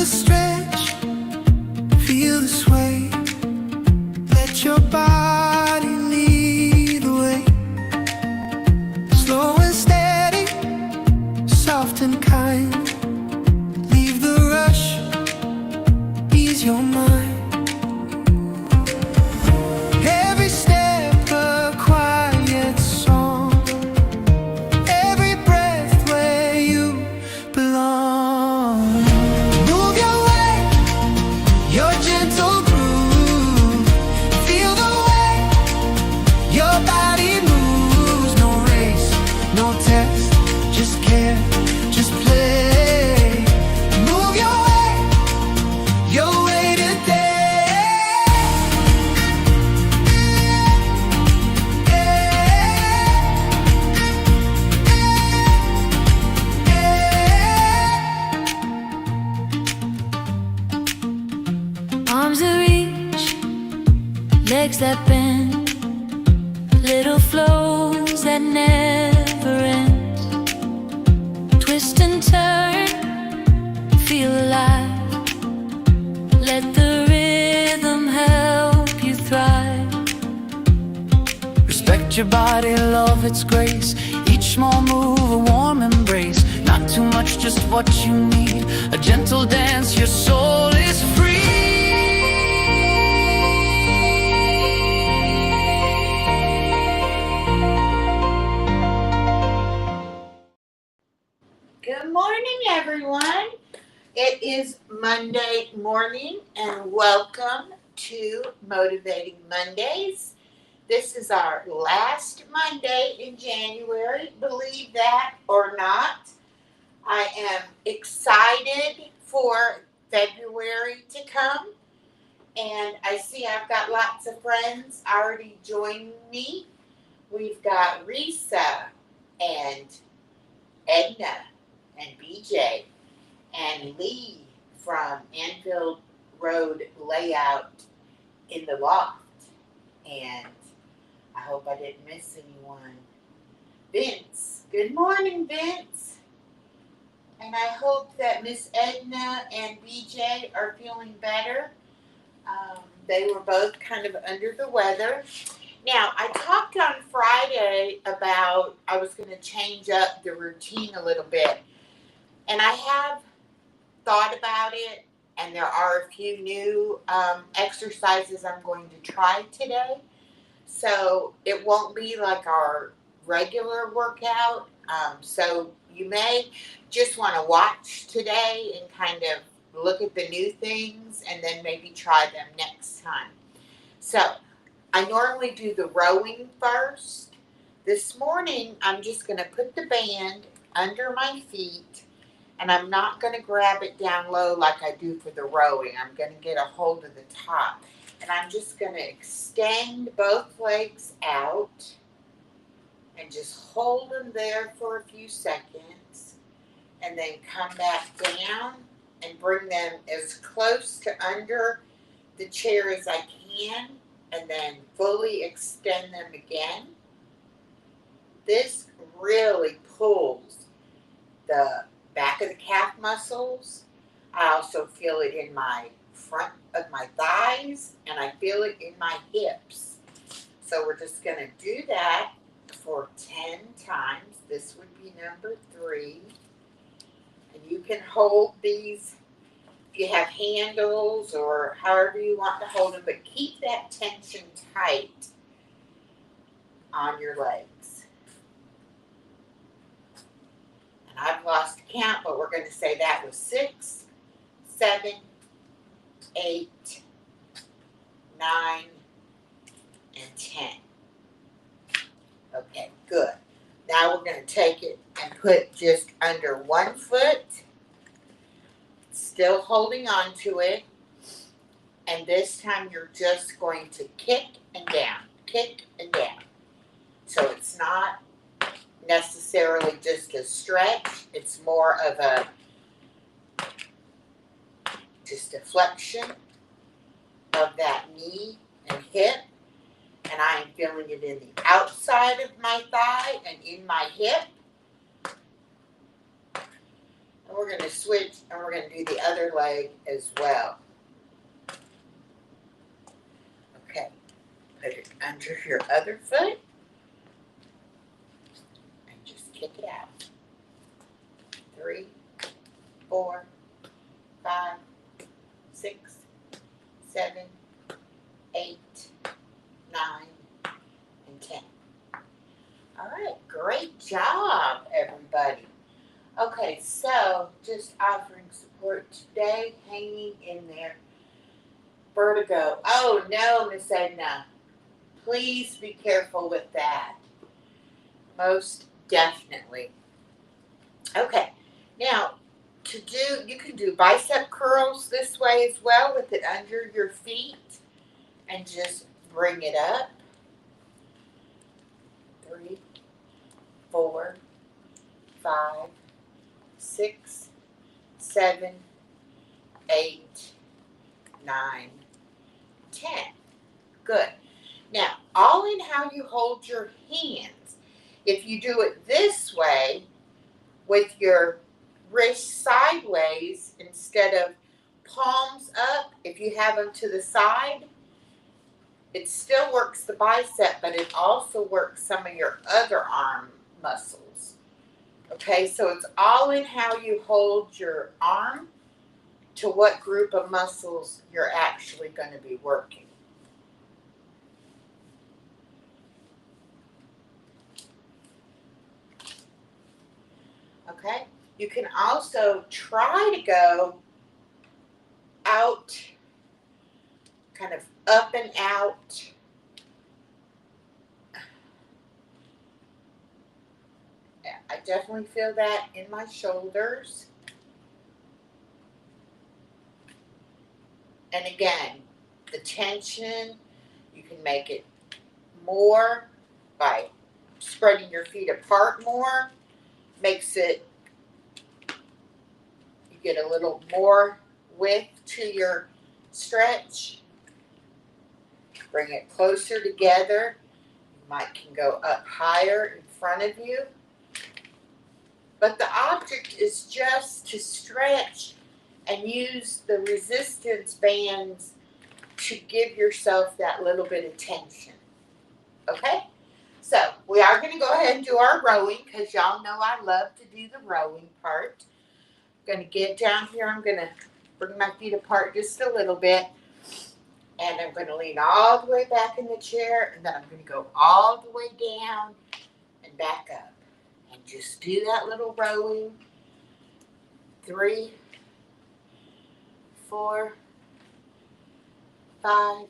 the stretch, feel the sway. Let your body lead the way. Slow and steady, soft and kind. Leave the rush, ease your mind. Every step a quiet song, every breath where you belong. Move your way, your gentle groove. Feel the way your body moves. No race, no test, just care, just play. Move your way today. Arms that reach, legs that bend, little flows that never end. Twist and turn, feel alive. Let the rhythm help you thrive. Respect your body, love its grace. Each small move, a warm embrace. Not too much, just what you need. A gentle dance, your soul is free. Good morning, everyone. It is Monday morning, and welcome to Motivating Mondays. This is our last Monday in January, believe that or not. I am excited for February to come, and I see I've got lots of friends already joining me. We've got Risa and Edna and BJ and Lee from Anfield Road Layout in the Loft. And I hope I didn't miss anyone. Vince. Good morning, Vince. And I hope that Miss Edna and BJ are feeling better. They were both kind of under the weather. Now, I talked on Friday about I was going to change up the routine a little bit. And I have thought about it, and there are a few new exercises I'm going to try today. So it won't be like our regular workout. So you may just want to watch today and kind of look at the new things and then maybe try them next time. So I normally do the rowing first. This morning, I'm just going to put the band under my feet, and I'm not going to grab it down low like I do for the rowing. I'm going to get a hold of the top, and I'm just going to extend both legs out and just hold them there for a few seconds, and then come back down and bring them as close to under the chair as I can, and then fully extend them again. This really pulls the back of the calf muscles. I also feel it in my front of my thighs, and I feel it in my hips. So we're just going to do that for 10 times. This would be number 3. And you can hold these if you have handles or however you want to hold them, but keep that tension tight on your legs. And I've lost count, but we're going to say that was 6, 7, 8, 9, and 10. Okay, good. Now we're going to take it and put just under one foot, still holding on to it. And this time you're just going to kick and down, kick and down. So it's not necessarily just a stretch. It's more of a just a flexion of that knee and hip. And I am feeling it in the outside of my thigh and in my hip. We're going to switch and we're going to do the other leg as well. Okay, put it under your other foot and just kick it out. 3, 4, 5, 6, 7, 8, 9, and 10. All right, great job, everybody. Okay, so just offering support today, hanging in there. Vertigo. Oh no, Miss Edna. Please be careful with that. Most definitely. Okay, now you can do bicep curls this way as well with it under your feet and just bring it up. 3, 4, 5, 6, 7, 8, 9, 10. Good. Now, all in how you hold your hands. If you do it this way, with your wrist sideways instead of palms up, if you have them to the side, it still works the bicep, but it also works some of your other arm muscles. Okay, so it's all in how you hold your arm to what group of muscles you're actually going to be working. Okay, you can also try to go out, kind of up and out. I definitely feel that in my shoulders. And again, the tension, you can make it more by spreading your feet apart more. Makes it, you get a little more width to your stretch. Bring it closer together. You might can go up higher in front of you. But the object is just to stretch and use the resistance bands to give yourself that little bit of tension. Okay? So we are going to go ahead and do our rowing because y'all know I love to do the rowing part. I'm going to get down here. I'm going to bring my feet apart just a little bit. And I'm going to lean all the way back in the chair. And then I'm going to go all the way down and back up. And just do that little rowing. 3, 4, 5,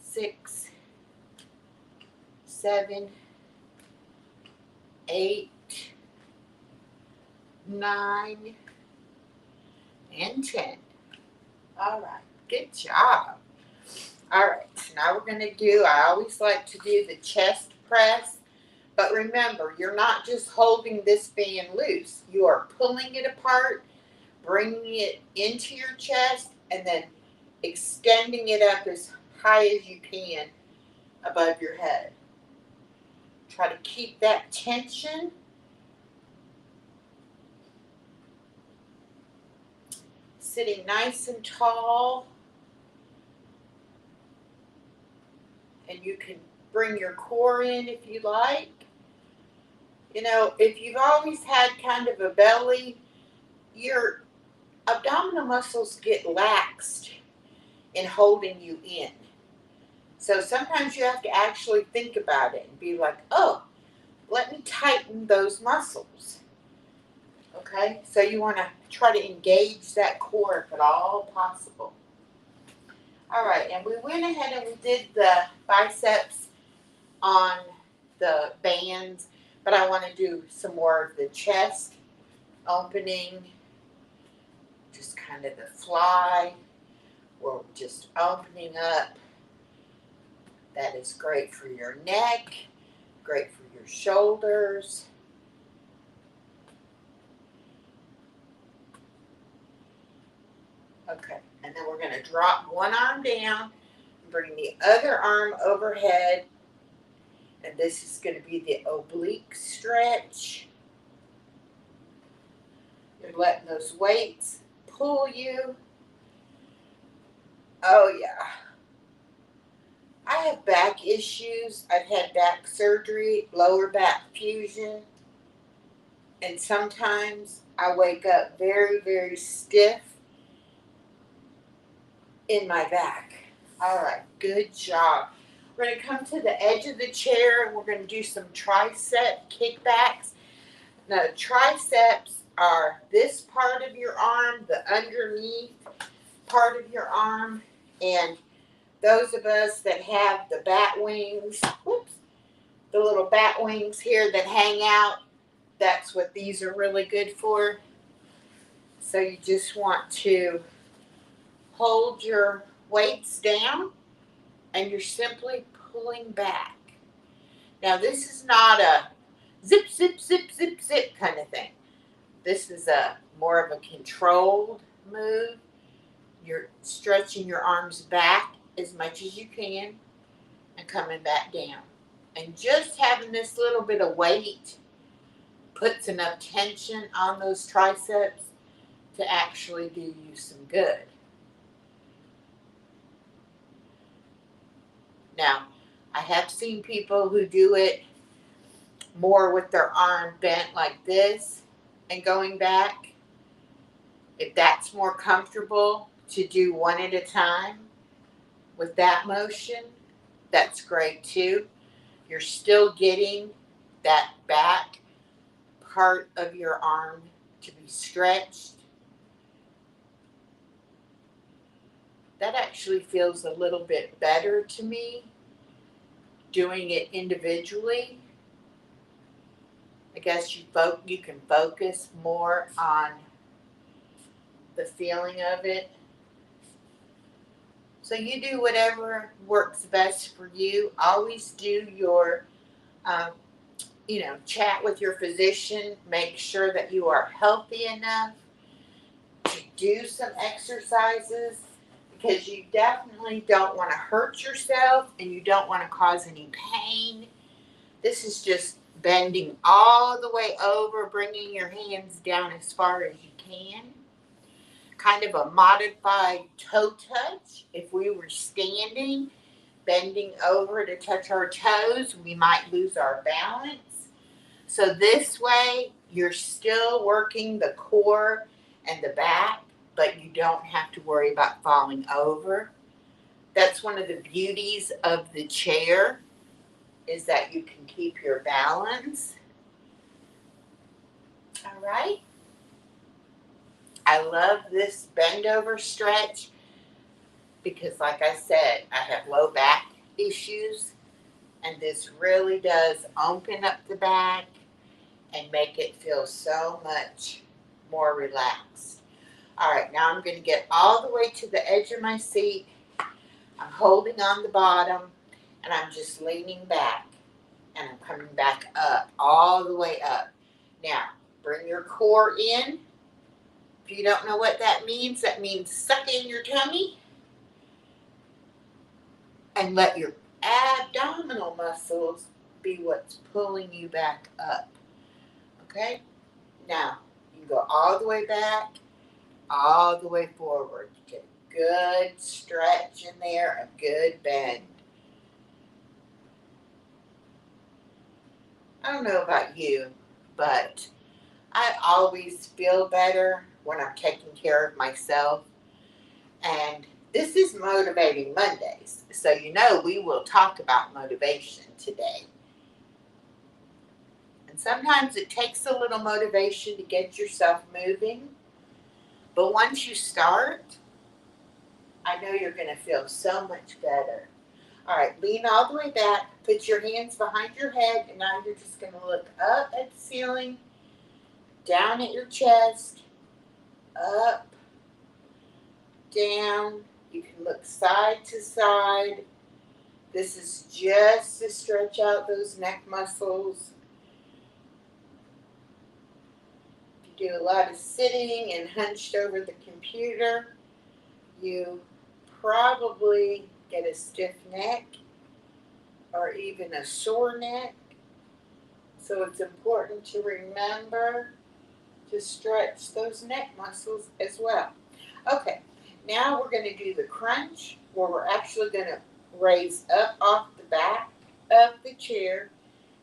6, 7, 8, 9, and 10. All right, good job. All right, so now we're going to do, I always like to do the chest press. But remember, you're not just holding this band loose. You are pulling it apart, bringing it into your chest, and then extending it up as high as you can above your head. Try to keep that tension. Sitting nice and tall. And you can bring your core in if you like. You know, if you've always had kind of a belly, your abdominal muscles get laxed in holding you in. So sometimes you have to actually think about it and be like, oh, let me tighten those muscles. Okay, so you want to try to engage that core if at all possible. All right, and we went ahead and we did the biceps on the bands, but I want to do some more of the chest opening, just kind of the fly. We're just opening up. That is great for your neck, great for your shoulders. Okay, and then we're going to drop one arm down, bring the other arm overhead, and this is going to be the oblique stretch. You're letting those weights pull you. Oh yeah. I have back issues. I've had back surgery, lower back fusion, and sometimes I wake up very, very stiff in my back. All right, good job. We're going to come to the edge of the chair and we're going to do some tricep kickbacks. Now, the triceps are this part of your arm, the underneath part of your arm, and those of us that have the bat wings, the little bat wings here that hang out, that's what these are really good for. So you just want to hold your weights down and you're simply pulling back. Now this is not a zip, zip, zip, zip, zip kind of thing. This is a more of a controlled move. You're stretching your arms back as much as you can and coming back down. And just having this little bit of weight puts enough tension on those triceps to actually do you some good. Now, I have seen people who do it more with their arm bent like this and going back. If that's more comfortable to do one at a time with that motion, that's great too. You're still getting that back part of your arm to be stretched. That actually feels a little bit better to me doing it individually. I guess you can focus more on the feeling of it. So you do whatever works best for you. Always do your, chat with your physician. Make sure that you are healthy enough to do some exercises because you definitely don't want to hurt yourself and you don't want to cause any pain. This is just bending all the way over, bringing your hands down as far as you can. Kind of a modified toe touch. If we were standing, bending over to touch our toes, we might lose our balance. So this way, you're still working the core and the back, but you don't have to worry about falling over. That's one of the beauties of the chair, is that you can keep your balance. All right. I love this bend over stretch because, like I said, I have low back issues, and this really does open up the back and make it feel so much more relaxed. All right, now I'm going to get all the way to the edge of my seat. I'm holding on the bottom, and I'm just leaning back, and I'm coming back up, all the way up. Now, bring your core in. If you don't know what that means suck in your tummy and let your abdominal muscles be what's pulling you back up. Okay? Now, you can go all the way back, all the way forward. Get a good stretch in there, a good bend. I don't know about you, but I always feel better when I'm taking care of myself. And this is Motivating Mondays. So we will talk about motivation today. And sometimes it takes a little motivation to get yourself moving. But once you start, I know you're going to feel so much better. All right, lean all the way back. Put your hands behind your head. And now you're just going to look up at the ceiling, down at your chest, up, down. You can look side to side. This is just to stretch out those neck muscles. If you do a lot of sitting and hunched over the computer, you probably get a stiff neck or even a sore neck. So it's important to remember to stretch those neck muscles as well. Okay, now we're going to do the crunch, where we're actually going to raise up off the back of the chair,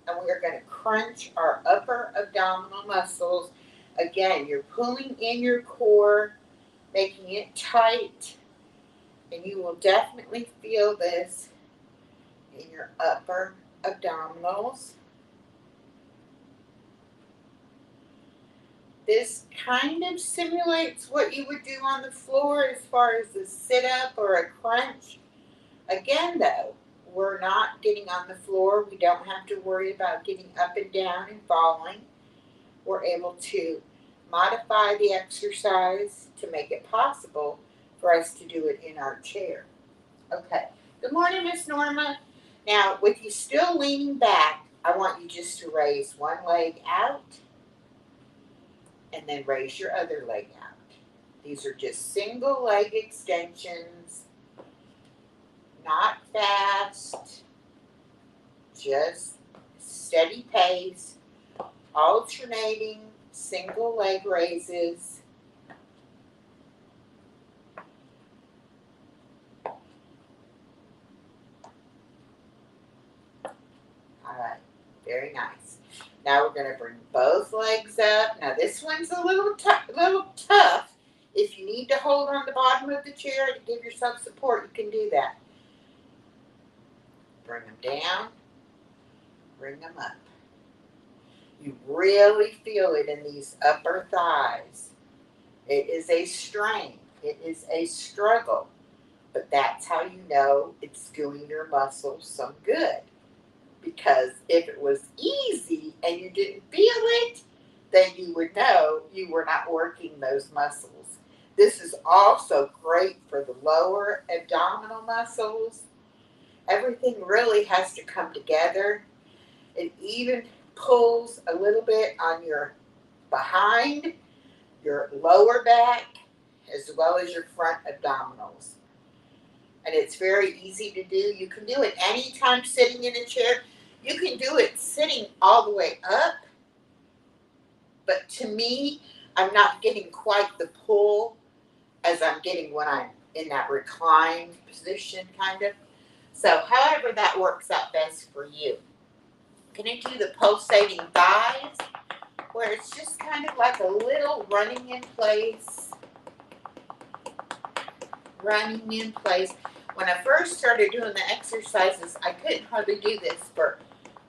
and we are going to crunch our upper abdominal muscles. Again, you're pulling in your core, making it tight, and you will definitely feel this in your upper abdominals. This kind of simulates what you would do on the floor as far as a sit-up or a crunch. Again, though, we're not getting on the floor. We don't have to worry about getting up and down and falling. We're able to modify the exercise to make it possible for us to do it in our chair. Okay. Good morning, Miss Norma. Now, with you still leaning back, I want you just to raise one leg out and then raise your other leg out. These are just single leg extensions, not fast, just steady pace, alternating single leg raises. All right, very nice. Now we're going to bring both legs up. Now this one's a little tough. If you need to hold on the bottom of the chair to give yourself support, you can do that. Bring them down, bring them up. You really feel it in these upper thighs. It is a strain. It is a struggle. But that's how you know it's doing your muscles some good. Because if it was easy and you didn't feel it, then you would know you were not working those muscles. This is also great for the lower abdominal muscles. Everything really has to come together. It even pulls a little bit on your behind, your lower back, as well as your front abdominals. And it's very easy to do. You can do it anytime sitting in a chair. You can do it sitting all the way up. But to me, I'm not getting quite the pull as I'm getting when I'm in that reclined position, kind of. So however that works out best for you. Can you do the pulsating thighs, where it's just kind of like a little running in place. Running in place. When I first started doing the exercises, I couldn't hardly do this for,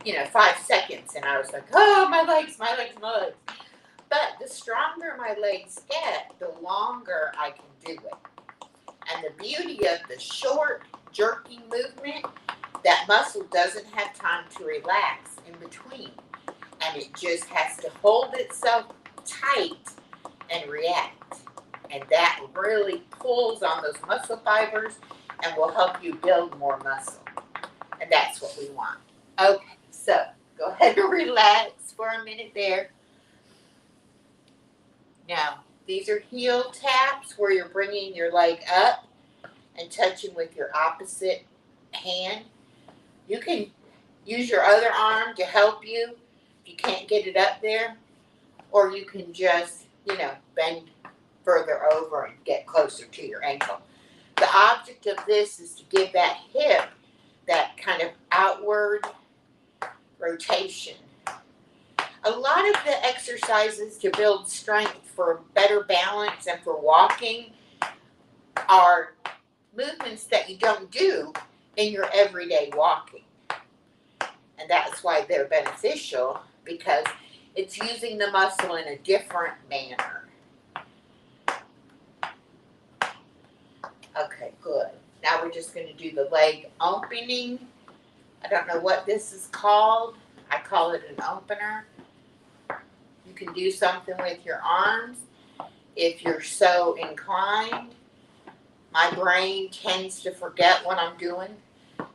5 seconds. And I was like, oh, my legs, my legs, my legs. But the stronger my legs get, the longer I can do it. And the beauty of the short, jerky movement, that muscle doesn't have time to relax in between. And it just has to hold itself tight and react. And that really pulls on those muscle fibers and will help you build more muscle. And that's what we want. Okay, so go ahead and relax for a minute there. Now, these are heel taps where you're bringing your leg up and touching with your opposite hand. You can use your other arm to help you if you can't get it up there, or you can just, bend further over and get closer to your ankle. The object of this is to give that hip that kind of outward rotation. A lot of the exercises to build strength for better balance and for walking are movements that you don't do in your everyday walking. And that's why they're beneficial, because it's using the muscle in a different manner. Okay, good. Now we're just going to do the leg opening. I don't know what this is called. I call it an opener. You can do something with your arms if you're so inclined. My brain tends to forget what I'm doing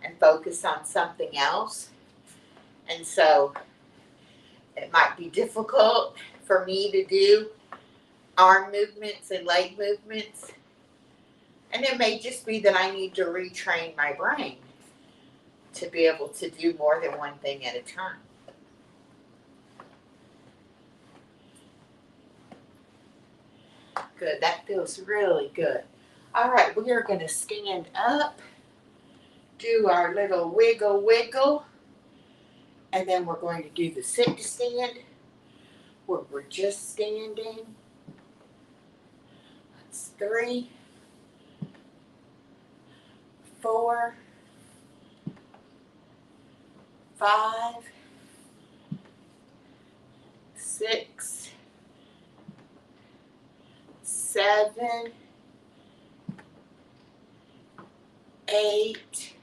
and focus on something else. And so it might be difficult for me to do arm movements and leg movements. And it may just be that I need to retrain my brain to be able to do more than one thing at a time. Good. That feels really good. All right, we are going to stand up, do our little wiggle wiggle, and then we're going to do the sit to stand where we're just standing. That's 3, 4, 5, 6, 7, 8,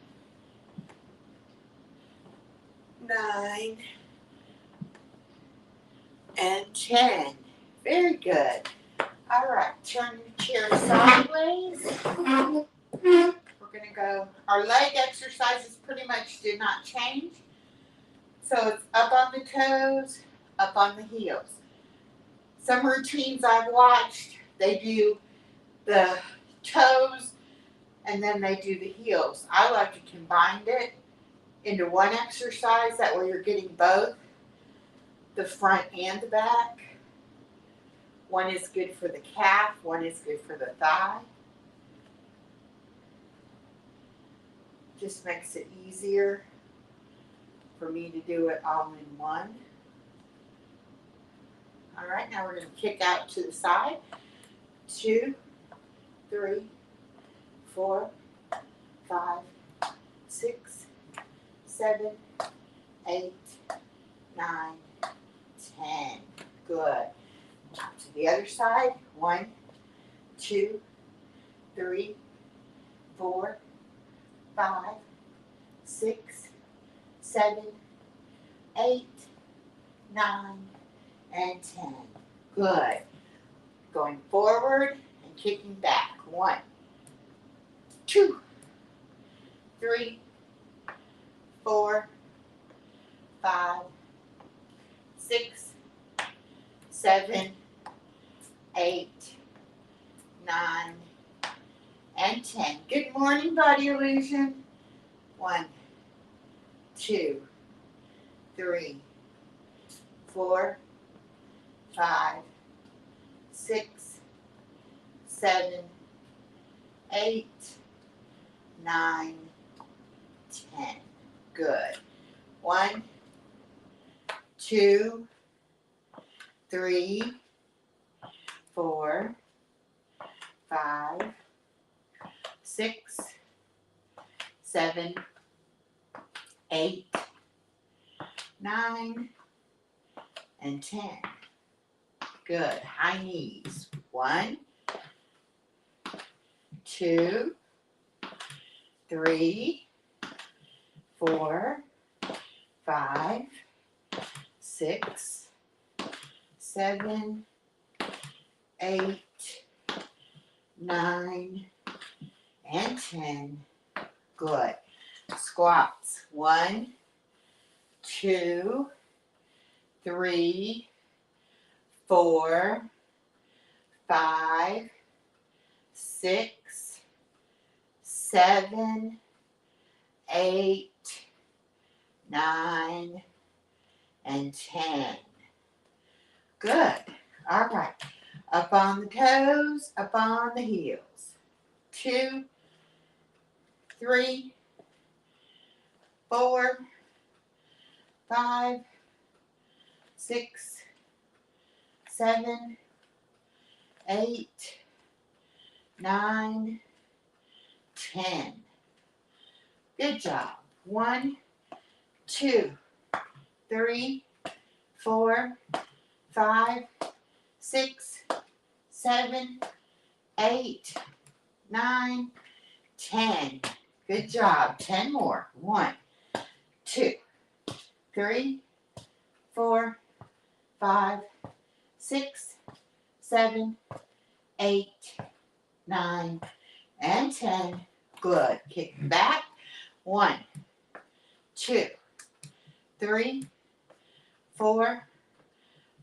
9, and 10. Very good. All right, turn your chair sideways. We're going to go, our leg exercises pretty much did not change. So it's up on the toes, up on the heels. Some routines I've watched, they do the toes and then they do the heels. I like to combine it into one exercise. That way you're getting both the front and the back. One is good for the calf, one is good for the thigh. Just makes it easier for me to do it all in one. All right, now we're going to kick out to the side. 2, 3, 4, 5, 6, 7, 8, 9, 10. Good. Now to the other side. 1, 2, 3, 4, 5, 6, 7, 8, 9, and 10. Good. Going forward and kicking back. 1, 2, 3, 4, 5, 6, 7, 8, 9, and 10. Good morning, Body Illusion. 1, 2, 3, 4, 5, 6, 7, 8, 9, 10. Good. 1, 2, 3, 4, 5, 6, 7, 8, 9, and 10. Good. High knees. 1, 2, 3, 4, 5, 6, 7, 8, 9, and 10. Good. Squats. 1, 2, 3, 4, 5, 6, 7, 8, 9, and 10. Good. All right. Up on the toes, up on the heels. 2, 3, 4, 5, 6, 7, 8, 9, 10. Good job. 1, 2, 3, 4, 5, 6, 7, 8, 9, 10. Good job. 10 more. 1, 2, 3, 4, 5, 6, 7, 8, 9, and 10. Good. Kick back. 1, 2, 3, 4,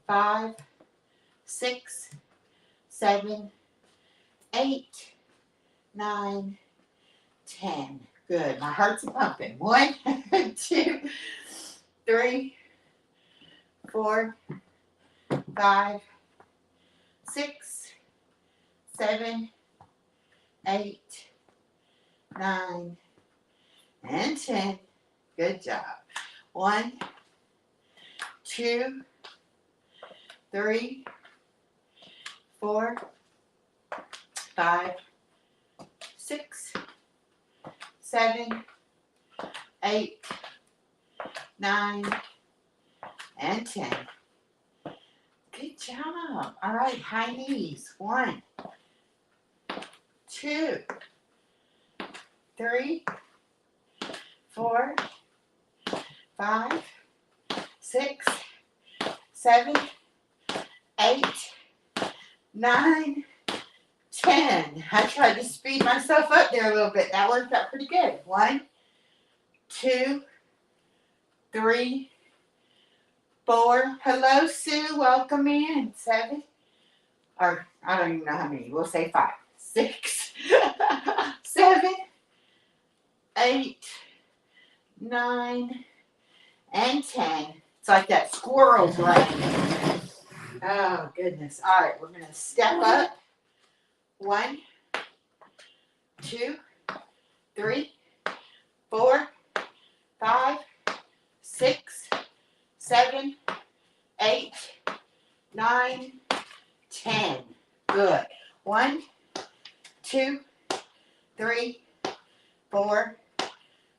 5, 6, 7, 8, 9, 10. Good. My heart's pumping. 1, 2, 3, 4, 5, 6, 7, 8, 9, and 10. Good job. 1, 2, 3, 4, 5, 6, 7, 8, 9, and 10. Good job. All right, high knees. 1, 2, 3, 4, 5, 6, 7, 8, 9, 10. I tried to speed myself up there a little bit. That worked out pretty good. 1, 2, 3, 4. Hello, Sue. Welcome in. 7. Or I don't even know how many. We'll say 5. 6, 7, 8, 9, and 10. It's like that squirrel's running. Oh, goodness. All right, we're going to step up. 1, 2, 3, 4, 5, 6, 7, 8, 9, 10. Good. 1, 2, 3, 4,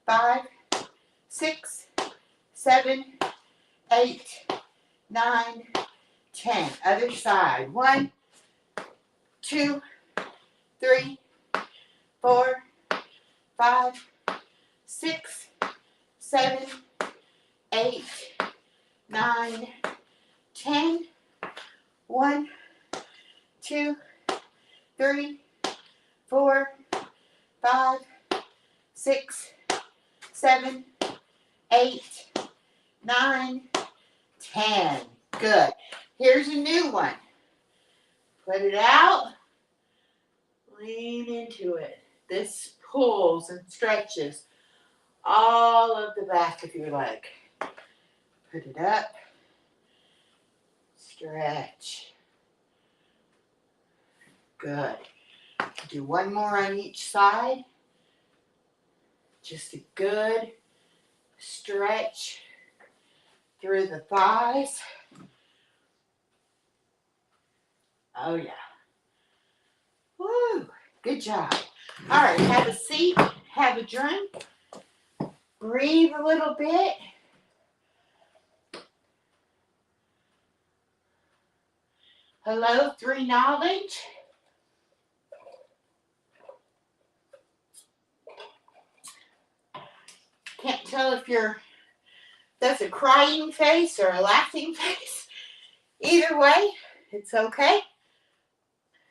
5, 6, 7, 8, 9, 10. Other side. 1, 2, 3, 4, 5, 6, 7, 8, 9, 10. 1, 2, 3, 4, 5, 6, 7, 8, 9, 10. Good. Here's a new one. Put it out. Lean into it. This pulls and stretches all of the back of your leg. Put it up. Stretch. Good. Do one more on each side. Just a good stretch through the thighs. Oh, yeah. Woo. Good job. All right, have a seat, have a drink, breathe a little bit. Hello, 3 knowledge. Can't tell if that's a crying face or a laughing face. Either way, it's okay.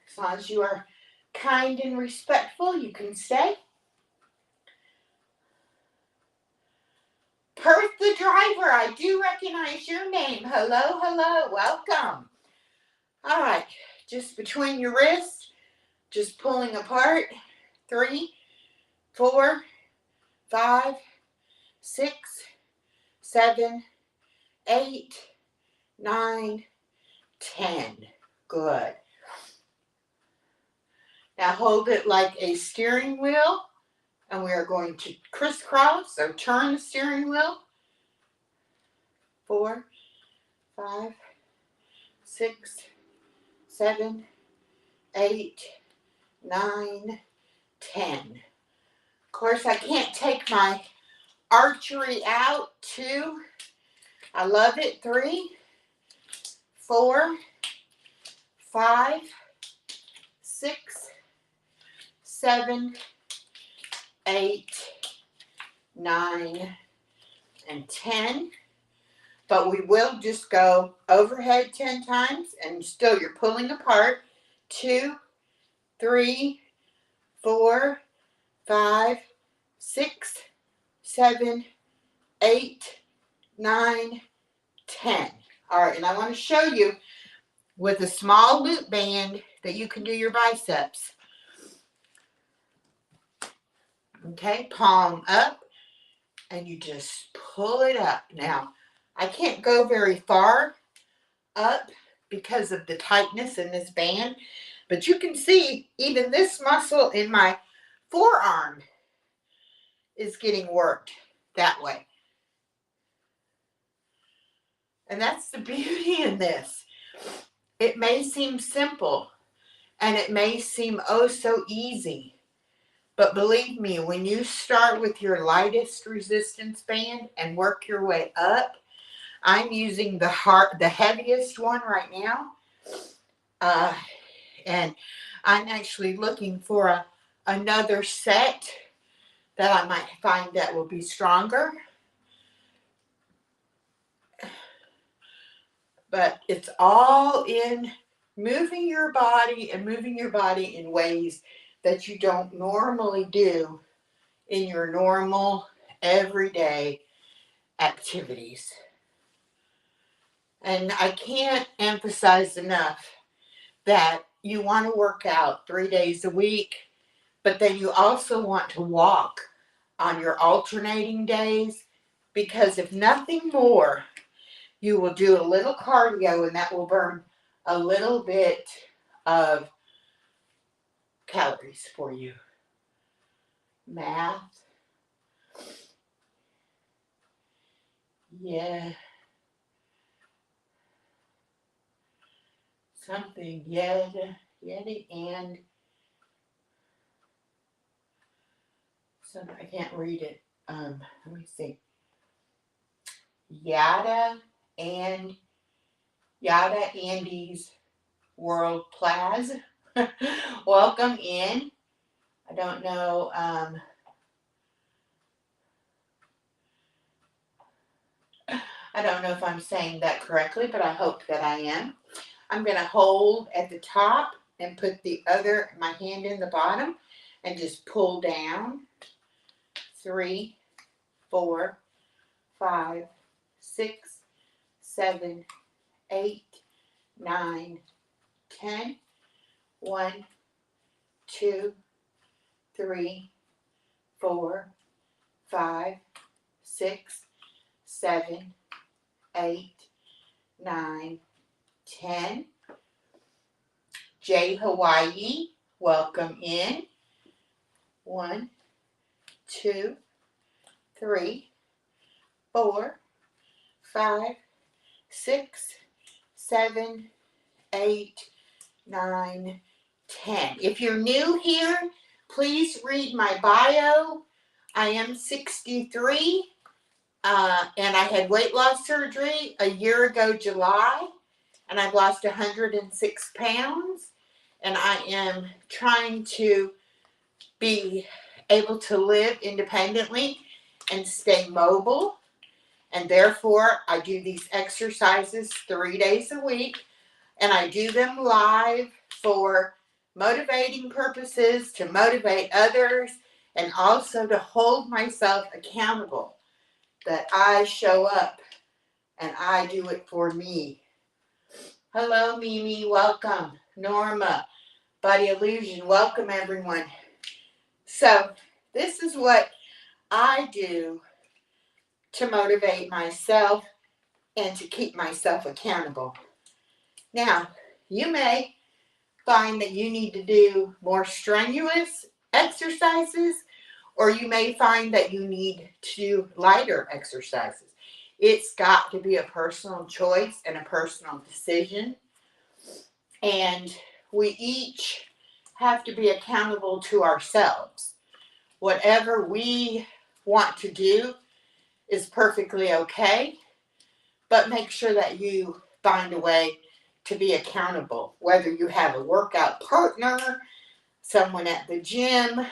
As long as you are kind and respectful, you can stay. Perth the driver, I do recognize your name. Hello, hello, welcome. All right, just between your wrists, just pulling apart. 3, 4, 5, 6, 7, 8, 9, 10. Good. Now hold it like a steering wheel, and we are going to crisscross or turn the steering wheel. 4, 5, 6, 7, 8, 9, 10. Of course, I can't take my archery out. 2. I love it. 3, 4, 5, 6, 7, 8, 9, and 10. But we will just go overhead 10 times, and still you're pulling apart. 2, 3, 4, 5, 6, 7, 8, 9, 10. All right, and I want to show you with a small loop band that you can do your biceps. Okay, palm up, and you just pull it up. Now, I can't go very far up because of the tightness in this band, But you can see even this muscle in my forearm is getting worked that way. And that's the beauty in this. It may seem simple and it may seem oh so easy. But believe me, when you start with your lightest resistance band and work your way up, I'm using the heaviest one right now. And I'm actually looking for another set that I might find that will be stronger. But it's all in moving your body and moving your body in ways that you don't normally do in your normal everyday activities. And I can't emphasize enough that you want to work out 3 days a week, but then you also want to walk on your alternating days, because if nothing more, you will do a little cardio and that will burn a little bit of calories for you. Math. Yeah. Something. Yeti and something. I can't read it. Let me see. Yada Andes World Plaz. Welcome in. I don't know. I don't know if I'm saying that correctly, but I hope that I am. I'm going to hold at the top and put my hand in the bottom and just pull down. 3, 4, 5, 6, 7, 8, 9, 10. 1, 2, 3, 4, 5, 6, 7, 8, 9, 10. J Hawaii, welcome in. 1, 2, 3, 4, 5, 6, 7, 8, 9, 10. If you're new here, please read my bio. I am 63, and I had weight loss surgery a year ago, July, and I've lost 106 pounds, and I am trying to be able to live independently and stay mobile, and therefore I do these exercises 3 days a week, and I do them live for motivating purposes, to motivate others, and also to hold myself accountable that I show up and I do it for me. Hello, Mimi, welcome. Norma, Body Illusion, welcome everyone. So this is what I do to motivate myself and to keep myself accountable. Now, you may find that you need to do more strenuous exercises, or you may find that you need to do lighter exercises. It's got to be a personal choice and a personal decision. And we each have to be accountable to ourselves. Whatever we want to do is perfectly okay, but make sure that you find a way to be accountable, whether you have a workout partner, someone at the gym,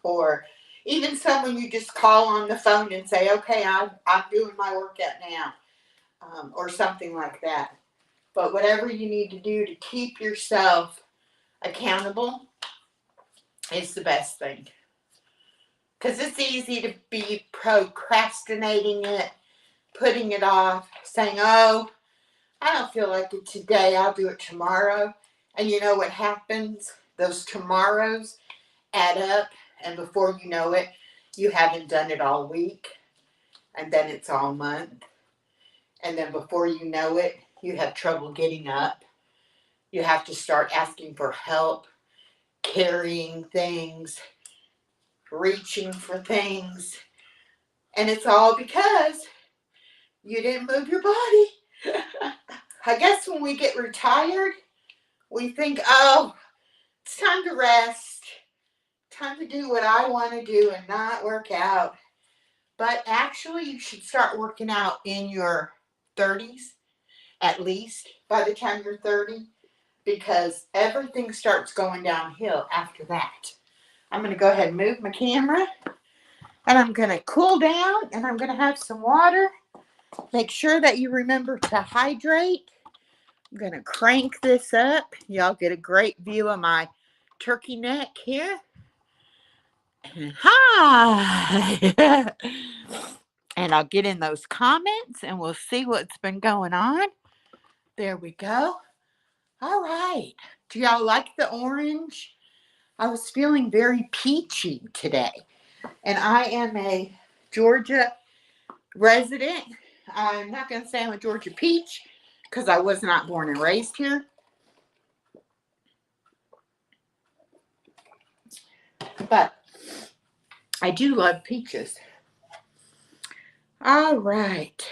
or even someone you just call on the phone and say, okay, I'm doing my workout now, or something like that. But whatever you need to do to keep yourself accountable is the best thing. Because it's easy to be procrastinating it, putting it off, saying, oh, I don't feel like it today, I'll do it tomorrow. And you know what happens? Those tomorrows add up, and before you know it, you haven't done it all week, and then it's all month. And then before you know it, you have trouble getting up. You have to start asking for help, carrying things, reaching for things. And it's all because you didn't move your body. I guess when we get retired, we think, oh, it's time to rest, time to do what I want to do and not work out. But actually, you should start working out in your 30s, at least by the time you're 30, because everything starts going downhill after that. I'm going to go ahead and move my camera, and I'm going to cool down, and I'm going to have some water. Make sure that you remember to hydrate. I'm going to crank this up. Y'all get a great view of my turkey neck here. Hi. And I'll get in those comments and we'll see what's been going on. There we go. All right. Do y'all like the orange? I was feeling very peachy today. And I am a Georgia resident. I'm not going to say I'm a Georgia peach because I was not born and raised here. But I do love peaches. All right.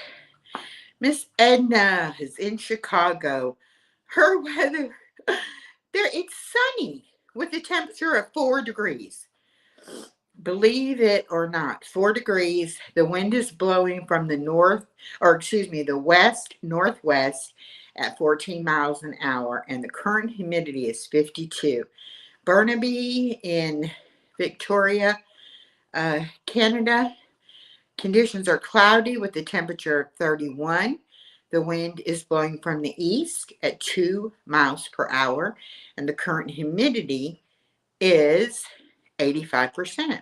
Miss Edna is in Chicago. Her weather, it's sunny with a temperature of 4 degrees. Believe it or not, 4 degrees. The wind is blowing from the west northwest at 14 miles an hour, and the current humidity is 52. Burnaby in Victoria, Canada. Conditions are cloudy with a temperature of 31. The wind is blowing from the east at 2 miles per hour, and the current humidity is 85%.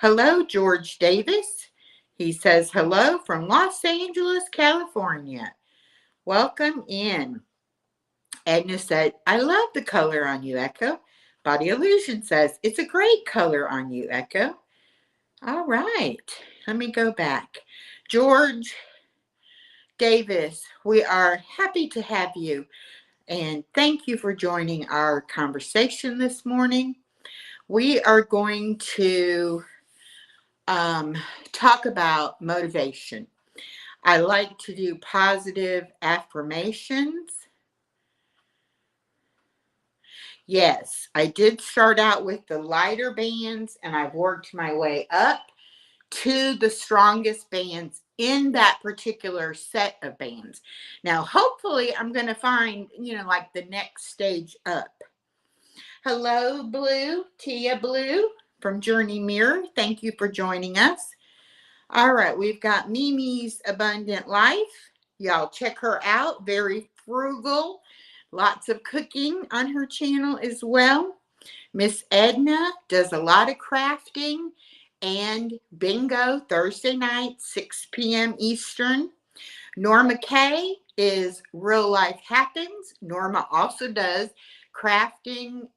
Hello, George Davis. He says hello from Los Angeles, California. Welcome in. Edna said, I love the color on you, Echo. Body Illusion says, it's a great color on you, Echo. All right. Let me go back. George Davis, we are happy to have you. And thank you for joining our conversation this morning. We are going to talk about motivation. I like to do positive affirmations. Yes, I did start out with the lighter bands, and I've worked my way up to the strongest bands in that particular set of bands. Now, hopefully, I'm going to find, like the next stage up. Hello, Blue, Tia Blue from Journey Mirror. Thank you for joining us. All right, we've got Mimi's Abundant Life. Y'all check her out. Very frugal. Lots of cooking on her channel as well. Miss Edna does a lot of crafting and bingo Thursday night, 6 p.m. Eastern. Norma Kay is Real Life Happens. Norma also does crafting,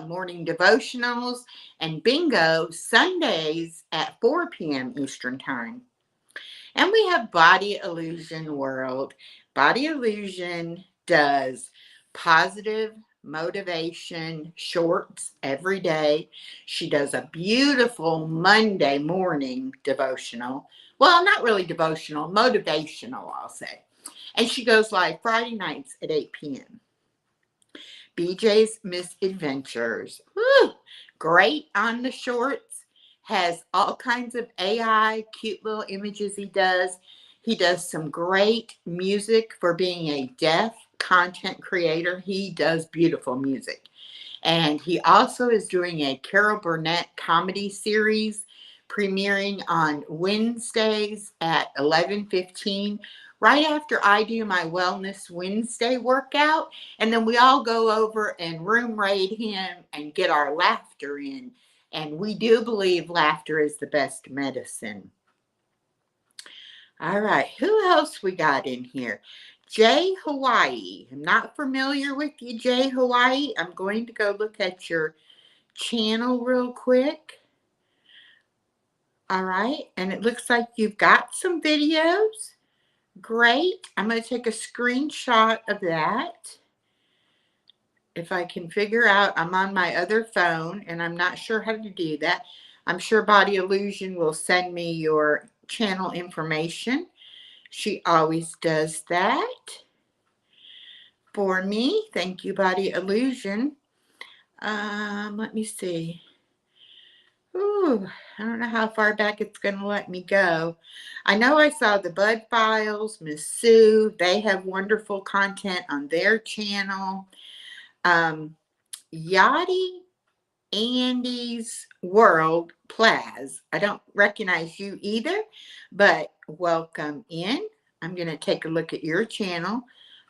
morning devotionals, and bingo Sundays at 4 p.m. Eastern Time. And we have Body Illusion World. Body Illusion does positive motivation shorts every day. She does a beautiful Monday morning devotional. Well, not really devotional, motivational, I'll say. And she goes live Friday nights at 8 p.m. BJ's Misadventures. Woo! Great on the shorts. Has all kinds of AI, cute little images he does. He does some great music for being a deaf content creator. He does beautiful music. And he also is doing a Carol Burnett comedy series premiering on Wednesdays at 11:15, right after I do my Wellness Wednesday workout. And then we all go over and room raid him and get our laughter in. And we do believe laughter is the best medicine. All right, who else we got in here? Jay Hawaii. I'm not familiar with you, Jay Hawaii. I'm going to go look at your channel real quick. All right, and it looks like you've got some videos. Great. I'm going to take a screenshot of that. if I can figure out, I'm on my other phone and I'm not sure how to do that. I'm sure Body Illusion will send me your channel information. She always does that for me. Thank you, Body Illusion. Let me see. Ooh, I don't know how far back it's going to let me go. I know I saw the Bud Files, Miss Sue. They have wonderful content on their channel. Yachty Andy's World Plaz. I don't recognize you either, but welcome in. I'm going to take a look at your channel.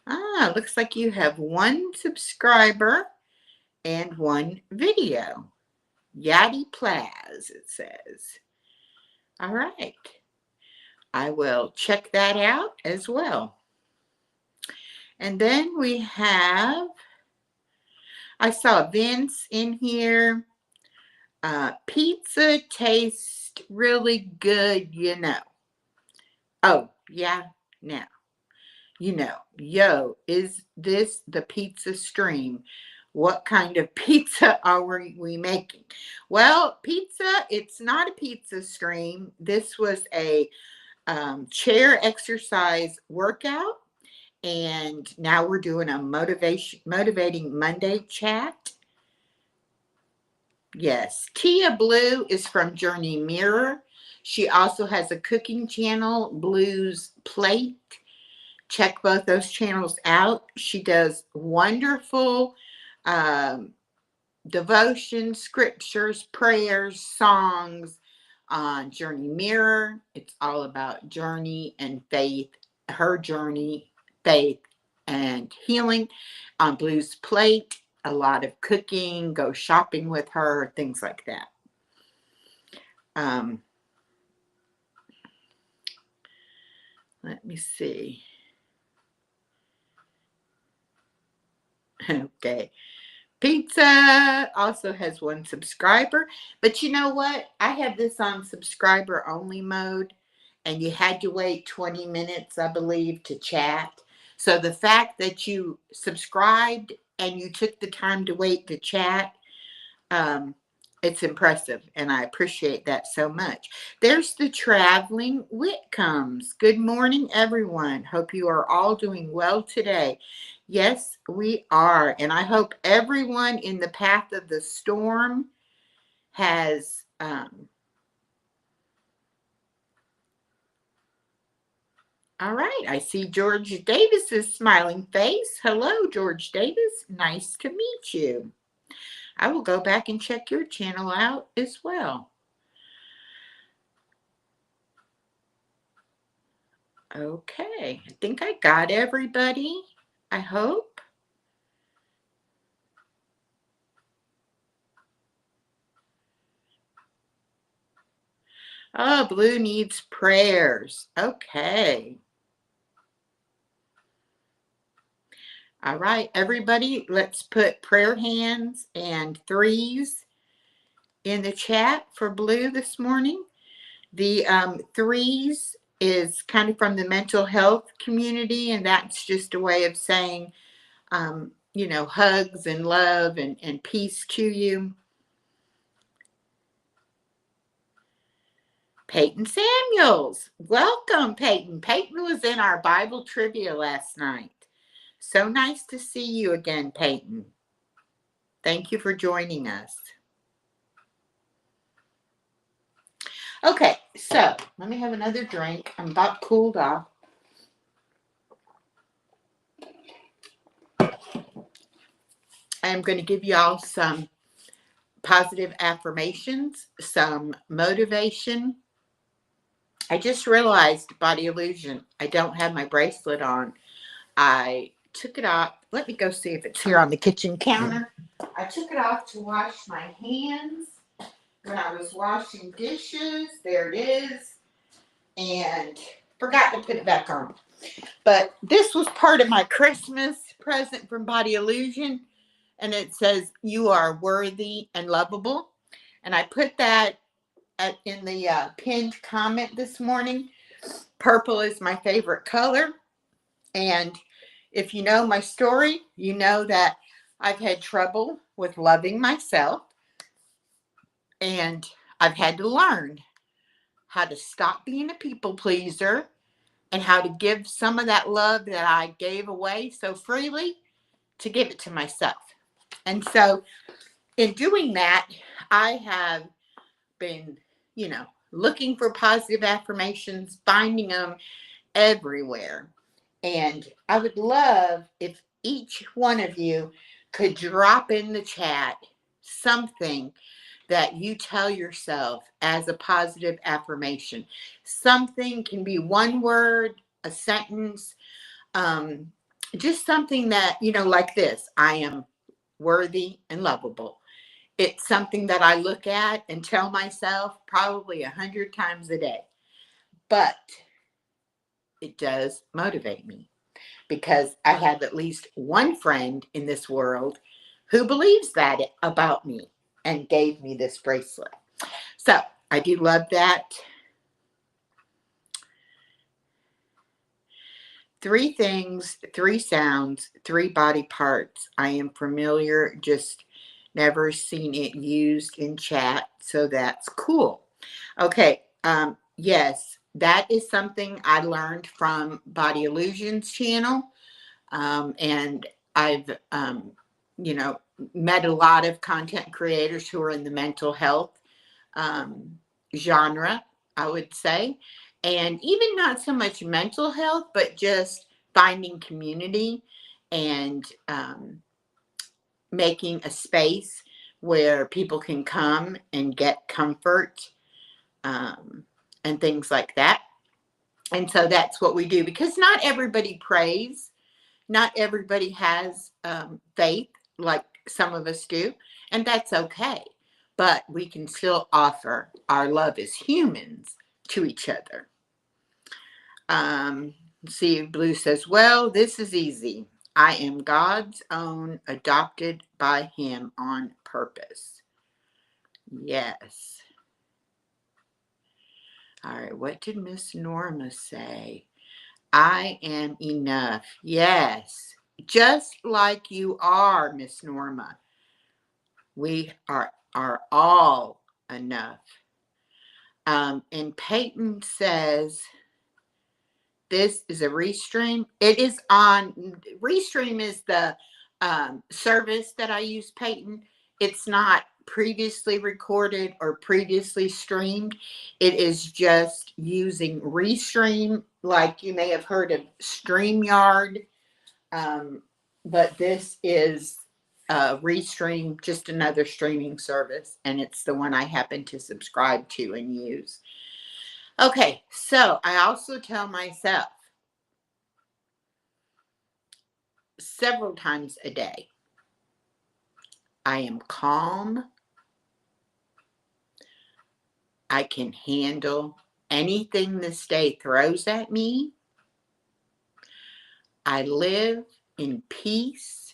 Looks like you have 1 subscriber and 1 video. Yachty Plaz, it says. All right. I will check that out as well. And then we have, I saw Vince in here. Pizza tastes really good, you know. Oh, yeah, now. You know, yo, is this the pizza stream? What kind of pizza are we making? Well, pizza, it's not a pizza stream. This was a chair exercise workout. And now we're doing a motivating Monday chat. Yes, Tia Blue is from Journey Mirror. She also has a cooking channel, Blue's Plate. Check both those channels out. She does wonderful devotion, scriptures, prayers, songs on Journey Mirror. It's all about journey and faith, her journey, faith, and healing. On Blue's Plate, a lot of cooking, go shopping with her, things like that. Let me see. Okay. Pizza also has 1 subscriber, but you know what? I have this on subscriber only mode, and you had to wait 20 minutes, I believe, to chat. So the fact that you subscribed and you took the time to wait to chat, it's impressive, and I appreciate that so much. There's the Traveling Whitcombs. Good morning, everyone. Hope you are all doing well today. Yes, we are, and I hope everyone in the path of the storm has all right, I see George Davis's smiling face. Hello, George Davis. Nice to meet you. I will go back and check your channel out as well. Okay, I think I got everybody, I hope. Oh, Blue needs prayers. Okay. All right, everybody, let's put prayer hands and 3s in the chat for Blue this morning. The 3s is kind of from the mental health community, and that's just a way of saying, you know, hugs and love and peace to you. Peyton Samuels. Welcome, Peyton. Peyton was in our Bible trivia last night. So nice to see you again, Peyton. Thank you for joining us. Okay, so let me have another drink. I'm about cooled off. I'm going to give you all some positive affirmations, some motivation. I just realized, Body Illusion, I don't have my bracelet on. I took it off. Let me go see if it's here on the kitchen counter. I took it off to wash my hands when I was washing dishes. There it is. And forgot to put it back on. But this was part of my Christmas present from Body Illusion. And it says, you are worthy and lovable. And I put that in the pinned comment this morning. Purple is my favorite color. And if you know my story, you know that I've had trouble with loving myself, and I've had to learn how to stop being a people pleaser and how to give some of that love that I gave away so freely to give it to myself. And so in doing that, I have been, looking for positive affirmations, finding them everywhere. And I would love if each one of you could drop in the chat something that you tell yourself as a positive affirmation. Something can be one word, a sentence, just something that, like this: I am worthy and lovable. It's something that I look at and tell myself probably 100 times a day. But it does motivate me because I have at least one friend in this world who believes that about me and gave me this bracelet. So I do love that. 3 things, 3 sounds, 3 body parts. I am familiar, just never seen it used in chat, so that's cool. Okay, yes, that is something I learned from Body Illusions channel, and I've, met a lot of content creators who are in the mental health genre, I would say, and even not so much mental health, but just finding community and making a space where people can come and get comfort and things like that. And so that's what we do, because not everybody prays, not everybody has faith like some of us do, and that's okay. But we can still offer our love as humans to each other. See, Blue says, well, this is easy. I am God's own, adopted by Him on purpose. Yes. All right, what did Miss Norma say? I am enough. Yes, just like you are, Miss Norma. We are all enough. And Peyton says, this is a Restream. It is on, Restream is the service that I use, Peyton. It's not previously recorded or previously streamed. It is just using Restream, like you may have heard of StreamYard. But this is Restream, just another streaming service, and it's the one I happen to subscribe to and use. Okay, so I also tell myself several times a day, I am calm. I can handle anything this day throws at me. I live in peace.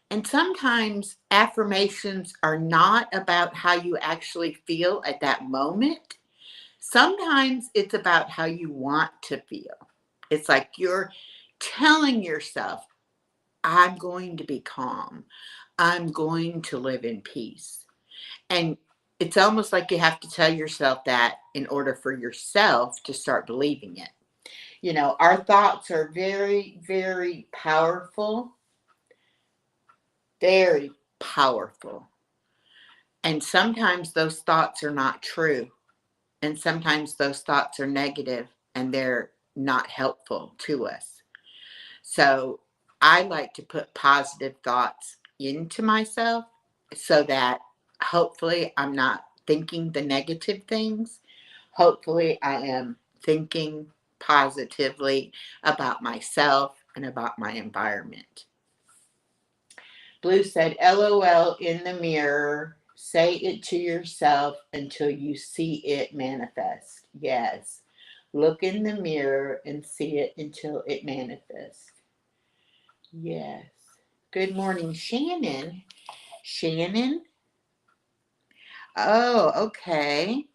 And sometimes affirmations are not about how you actually feel at that moment. Sometimes it's about how you want to feel. It's like you're telling yourself, I'm going to be calm. I'm going to live in peace. And it's almost like you have to tell yourself that in order for yourself to start believing it. Our thoughts are very, very powerful. Very powerful. And sometimes those thoughts are not true. And sometimes those thoughts are negative and they're not helpful to us. So I like to put positive thoughts into myself so that hopefully I'm not thinking the negative things. Hopefully I am thinking positively about myself and about my environment. Blue said, LOL in the mirror. Say it to yourself until you see it manifest. Yes. Look in the mirror and see it until it manifests. Yes. Good morning, Shannon. Shannon? Oh, okay.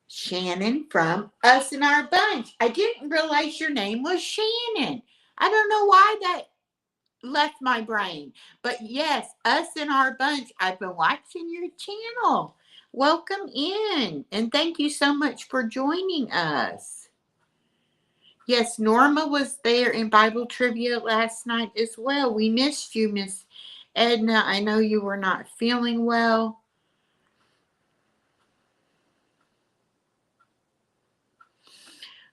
Shannon from Us in Our Bunch. I didn't realize your name was Shannon. I don't know why that left my brain. But yes, us in our bunch, I've been watching your channel. Welcome in. And thank you so much for joining us. Yes, Norma was there in Bible trivia last night as well. We missed you, Miss Edna. I know you were not feeling well.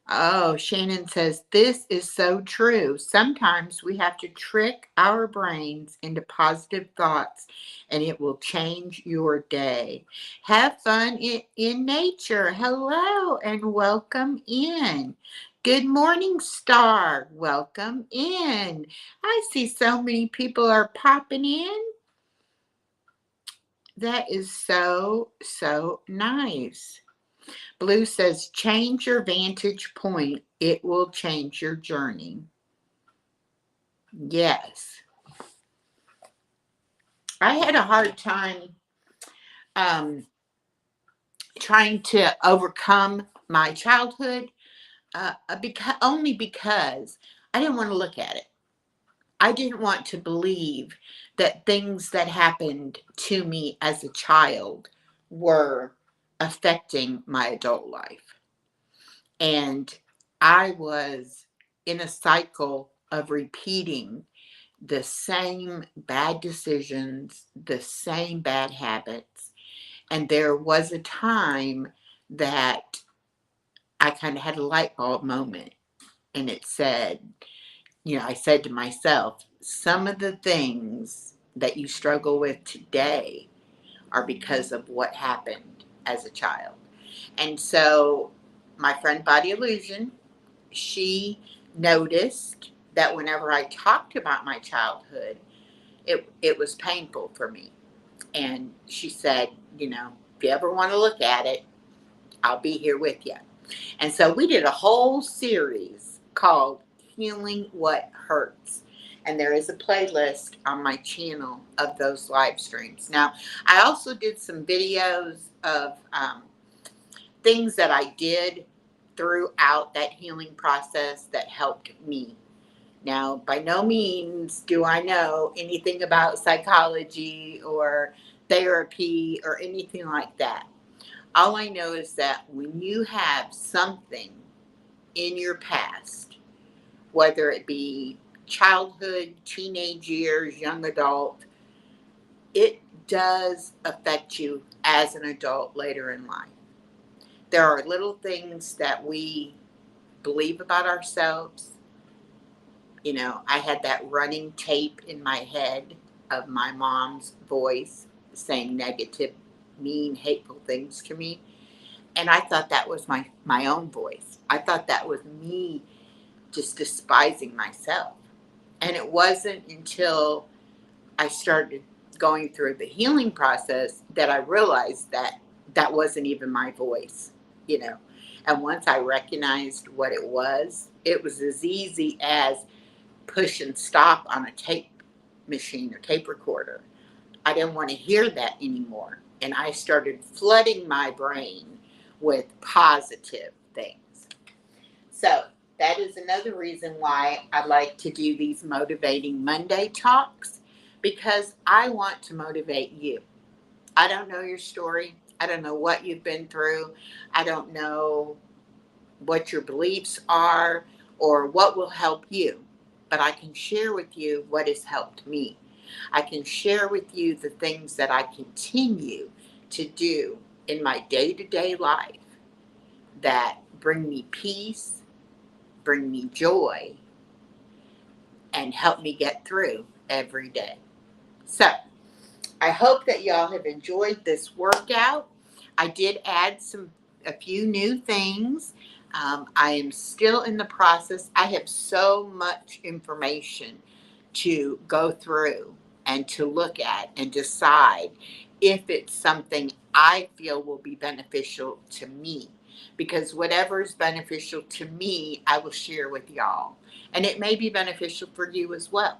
Oh, Shannon says, this is so true. Sometimes we have to trick our brains into positive thoughts and it will change your day. Have fun in nature. Hello and welcome in. Good morning, Star. Welcome in. I see so many people are popping in. That is so, so nice. Blue says, change your vantage point. It will change your journey. Yes. I had a hard time trying to overcome my childhood only because I didn't want to look at it. I didn't want to believe that things that happened to me as a child were affecting my adult life. And I was in a cycle of repeating the same bad decisions, the same bad habits. And there was a time that I kind of had a light bulb moment. And it said, I said to myself, some of the things that you struggle with today are because of what happened as a child. And so my friend Body Illusion, she noticed that whenever I talked about my childhood, it was painful for me. And she said, if you ever want to look at it, I'll be here with you. And so we did a whole series called Healing What Hurts. And there is a playlist on my channel of those live streams. Now, I also did some videos of things that I did throughout that healing process that helped me. Now, by no means do I know anything about psychology or therapy or anything like that. All I know is that when you have something in your past, whether it be childhood, teenage years, young adult, it does affect you as an adult later in life. There are little things that we believe about ourselves. I had that running tape in my head of my mom's voice saying negative, mean, hateful things to me. And I thought that was my own voice. I thought that was me just despising myself. And it wasn't until I started going through the healing process that I realized that that wasn't even my voice, you know. And once I recognized what it was as easy as push and stop on a tape machine or tape recorder. I didn't want to hear that anymore. And I started flooding my brain with positive things. So that is another reason why I like to do these Motivating Monday talks, because I want to motivate you. I don't know your story. I don't know what you've been through. I don't know what your beliefs are or what will help you. But I can share with you what has helped me. I can share with you the things that I continue to do in my day-to-day life that bring me peace, bring me joy, and help me get through every day. So, I hope that y'all have enjoyed this workout. I did add a few new things. I am still in the process. I have so much information to go through and to look at and decide if it's something I feel will be beneficial to me. Because whatever is beneficial to me, I will share with y'all. And it may be beneficial for you as well.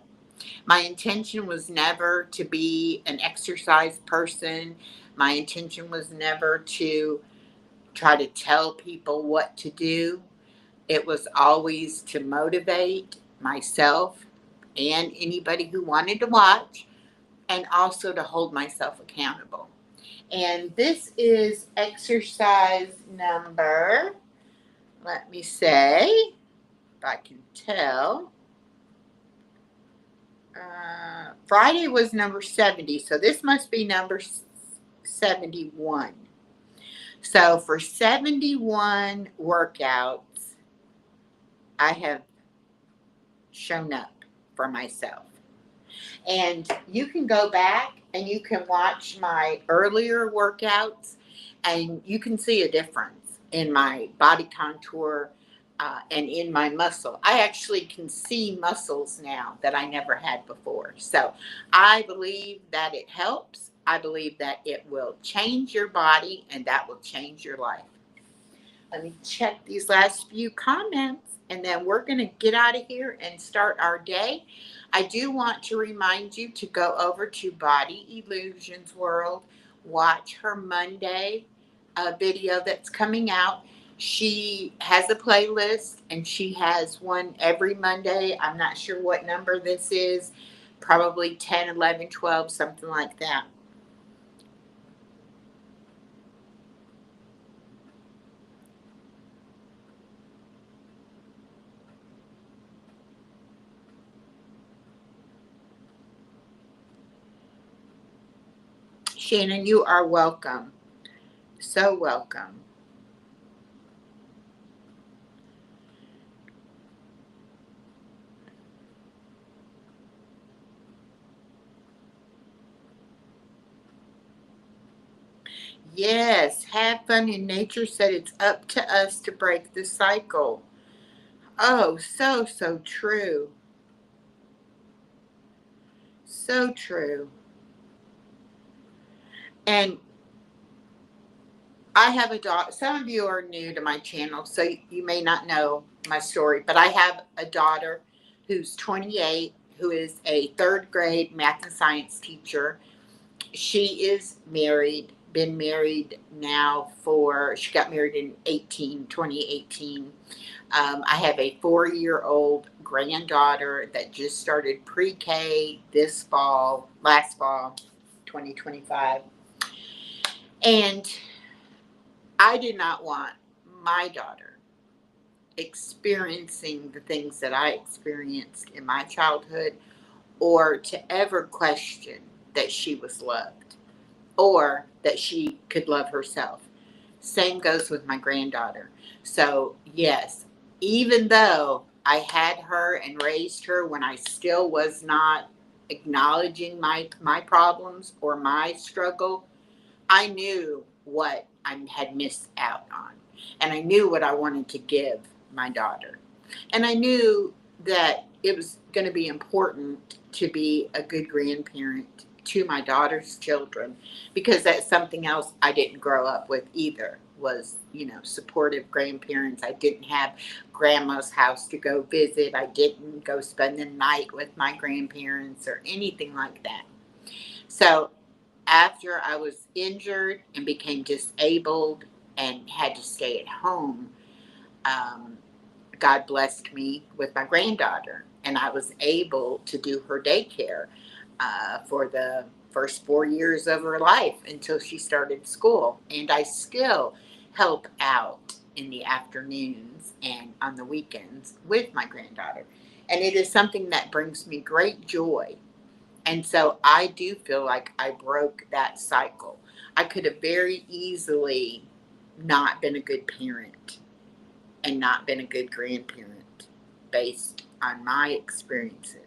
My intention was never to be an exercise person. My intention was never to try to tell people what to do. It was always to motivate myself and anybody who wanted to watch, and also to hold myself accountable. And this is exercise number, let me say, if I can tell. Friday was number 70, so this must be number 71. So for 71 workouts, I have shown up for myself. And you can go back and you can watch my earlier workouts, and you can see a difference in my body contour and in my muscle. I actually can see muscles now that I never had before. So I believe that it helps. I believe that it will change your body, and that will change your life. Let me check these last few comments, and then we're going to get out of here and start our day. I do want to remind you to go over to Body Illusions World, watch her Monday video that's coming out. She has a playlist, and she has one every Monday. I'm not sure what number this is, probably 10, 11, 12, something like that. Shannon, you are welcome. So welcome. Yes, have fun in nature said it's up to us to break the cycle. Oh, so true. So true. And I have a daughter. Some of you are new to my channel, so you may not know my story, but I have a daughter who's 28, who is a third grade math and science teacher. She is married, been married now she got married in 2018. I have a 4-year-old granddaughter that just started pre-K last fall, 2025. And I did not want my daughter experiencing the things that I experienced in my childhood, or to ever question that she was loved or that she could love herself. Same goes with my granddaughter. So, yes, even though I had her and raised her when I still was not acknowledging my problems or my struggle, I knew what I had missed out on. And I knew what I wanted to give my daughter. And I knew that it was going to be important to be a good grandparent to my daughter's children, because that's something else I didn't grow up with either, was, supportive grandparents. I didn't have grandma's house to go visit. I didn't go spend the night with my grandparents or anything like that. So after I was injured and became disabled and had to stay at home, God blessed me with my granddaughter, and I was able to do her daycare for the first 4 years of her life until she started school. And I still help out in the afternoons and on the weekends with my granddaughter. And it is something that brings me great joy. And so I do feel like I broke that cycle. I could have very easily not been a good parent and not been a good grandparent based on my experiences.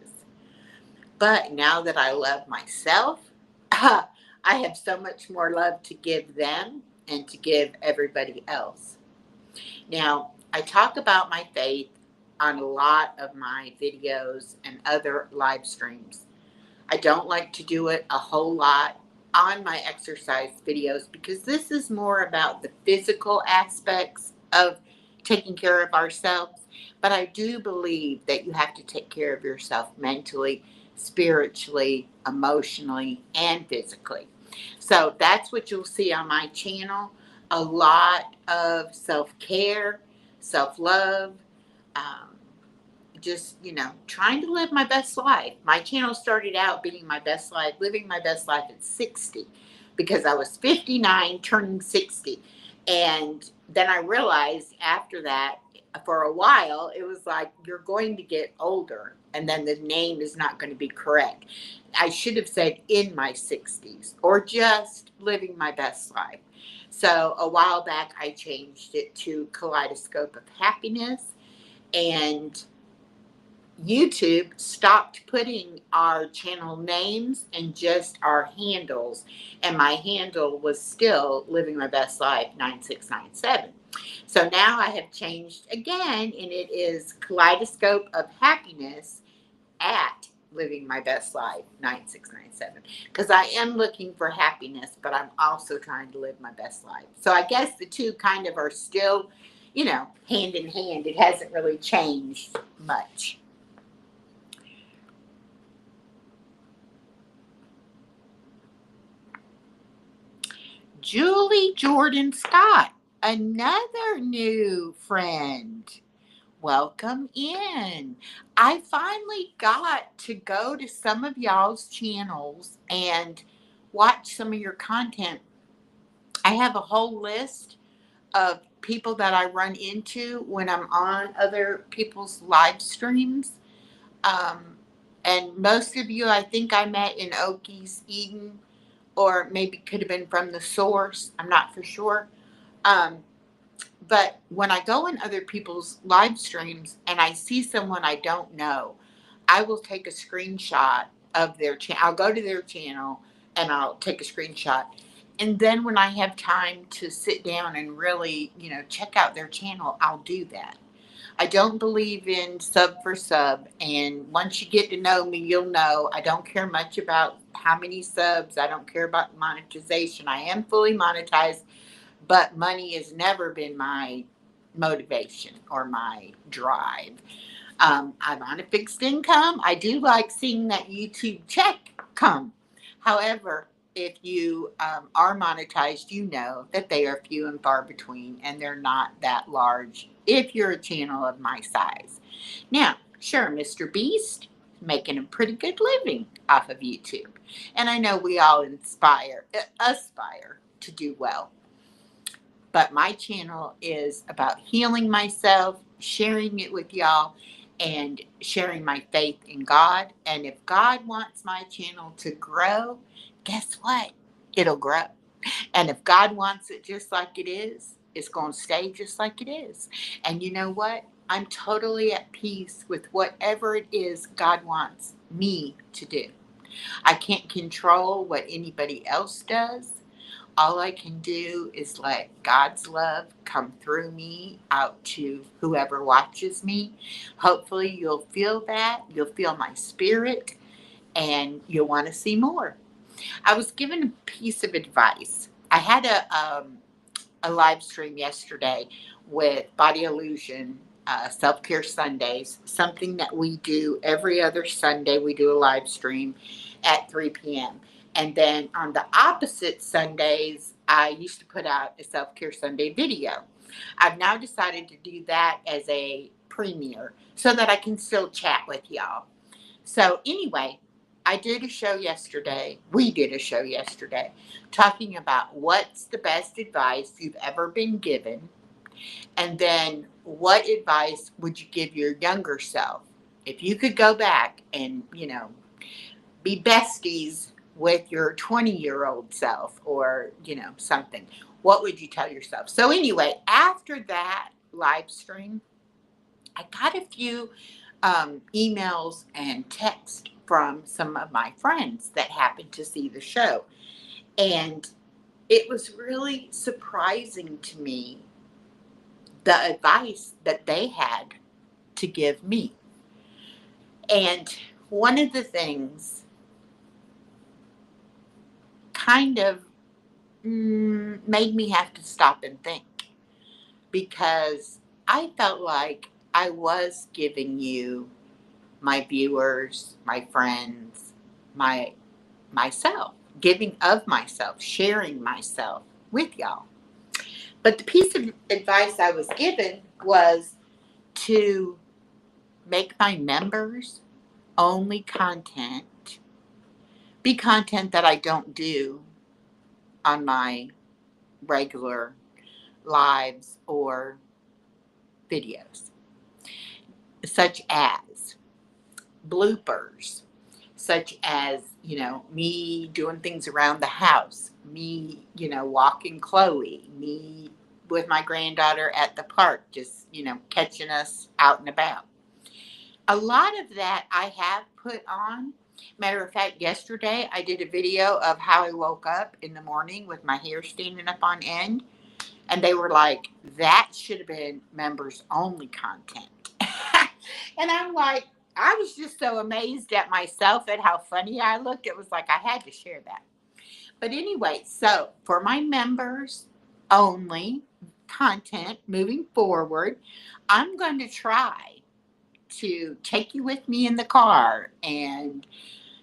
But now that I love myself, I have so much more love to give them and to give everybody else. Now, I talk about my faith on a lot of my videos and other live streams. I don't like to do it a whole lot on my exercise videos, because this is more about the physical aspects of taking care of ourselves. But I do believe that you have to take care of yourself mentally, spiritually, emotionally, and physically. So that's what you'll see on my channel. A lot of self-care, self-love, um, just, trying to live my best life. My channel started out being my best life, living my best life at 60, because I was 59 turning 60. And then I realized after that, for a while, it was like, you're going to get older, and then the name is not going to be correct. I should have said in my 60s, or just living my best life. So a while back, I changed it to Kaleidoscope of Happiness, and YouTube stopped putting our channel names and just our handles. And my handle was still Living My Best Life 9697. So now I have changed again, and it is Kaleidoscope of Happiness at Living My Best Life 9697. Because I am looking for happiness, but I'm also trying to live my best life. So I guess the two kind of are still, hand in hand. It hasn't really changed much. Julie Jordan Scott, another new friend. Welcome in. I finally got to go to some of y'all's channels and watch some of your content. I have a whole list of people that I run into when I'm on other people's live streams. And most of you, I think I met in Okies, Eden, or maybe could have been from the source. I'm not for sure. But when I go in other people's live streams and I see someone I don't know, I will take a screenshot of their channel. I'll go to their channel and I'll take a screenshot. And then when I have time to sit down and really, check out their channel, I'll do that. I don't believe in sub for sub. And once you get to know me, you'll know I don't care much about how many subs. I don't care about monetization. I am fully monetized, but money has never been my motivation or my drive. I'm on a fixed income. I do like seeing that YouTube check come. However, if you are monetized, you know that they are few and far between, and they're not that large if you're a channel of my size. Now, sure, Mr. Beast making a pretty good living off of YouTube. And I know we all aspire to do well. But my channel is about healing myself, sharing it with y'all, and sharing my faith in God. And if God wants my channel to grow, guess what? It'll grow. And if God wants it just like it is, it's going to stay just like it is. And you know what? I'm totally at peace with whatever it is God wants me to do. I can't control what anybody else does. All I can do is let God's love come through me out to whoever watches me. Hopefully you'll feel that. You'll feel my spirit, and you'll want to see more. I was given a piece of advice. I had a live stream yesterday with Body Illusion, Self-Care Sundays, something that we do every other Sunday. We do a live stream at 3 p.m. And then on the opposite Sundays, I used to put out a Self-Care Sunday video. I've now decided to do that as a premiere so that I can still chat with y'all. So anyway, we did a show yesterday, talking about what's the best advice you've ever been given, and then what advice would you give your younger self if you could go back and, be besties with your 20-year-old self, or, something. What would you tell yourself? So anyway, after that live stream, I got a few emails and texts from some of my friends that happened to see the show. And it was really surprising to me the advice that they had to give me. And one of the things kind of made me have to stop and think, because I felt like I was giving you, my viewers, my friends, myself, giving of myself, sharing myself with y'all. But the piece of advice I was given was to make my members only content be content that I don't do on my regular lives or videos, such as bloopers, such as, me doing things around the house, me, walking Chloe, me with my granddaughter at the park, just, catching us out and about. A lot of that I have put on. Matter of fact, yesterday I did a video of how I woke up in the morning with my hair standing up on end. And they were like, that should have been members only content. And I'm like, I was just so amazed at myself at how funny I looked. It was like I had to share that. But anyway, so for my members only content moving forward, I'm going to try to take you with me in the car and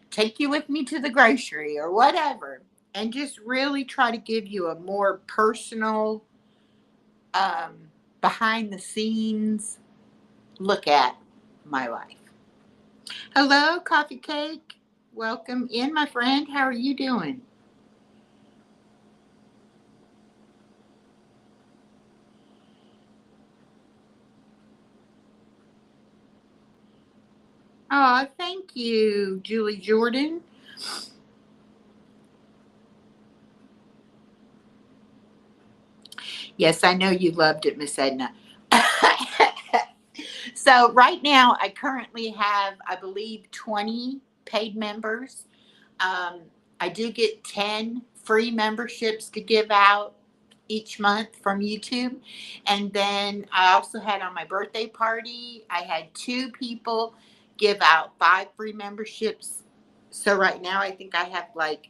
take you with me to the grocery or whatever, and just really try to give you a more personal, behind the scenes look at my life. Hello, Coffee Cake. Welcome in, my friend. How are you doing? Oh, thank you, Julie Jordan. Yes, I know you loved it, Miss Edna. So right now, I currently have, I believe, 20 paid members. I do get 10 free memberships to give out each month from YouTube. And then I also had on my birthday party, I had 2 people give out 5 free memberships. So right now, I think I have like,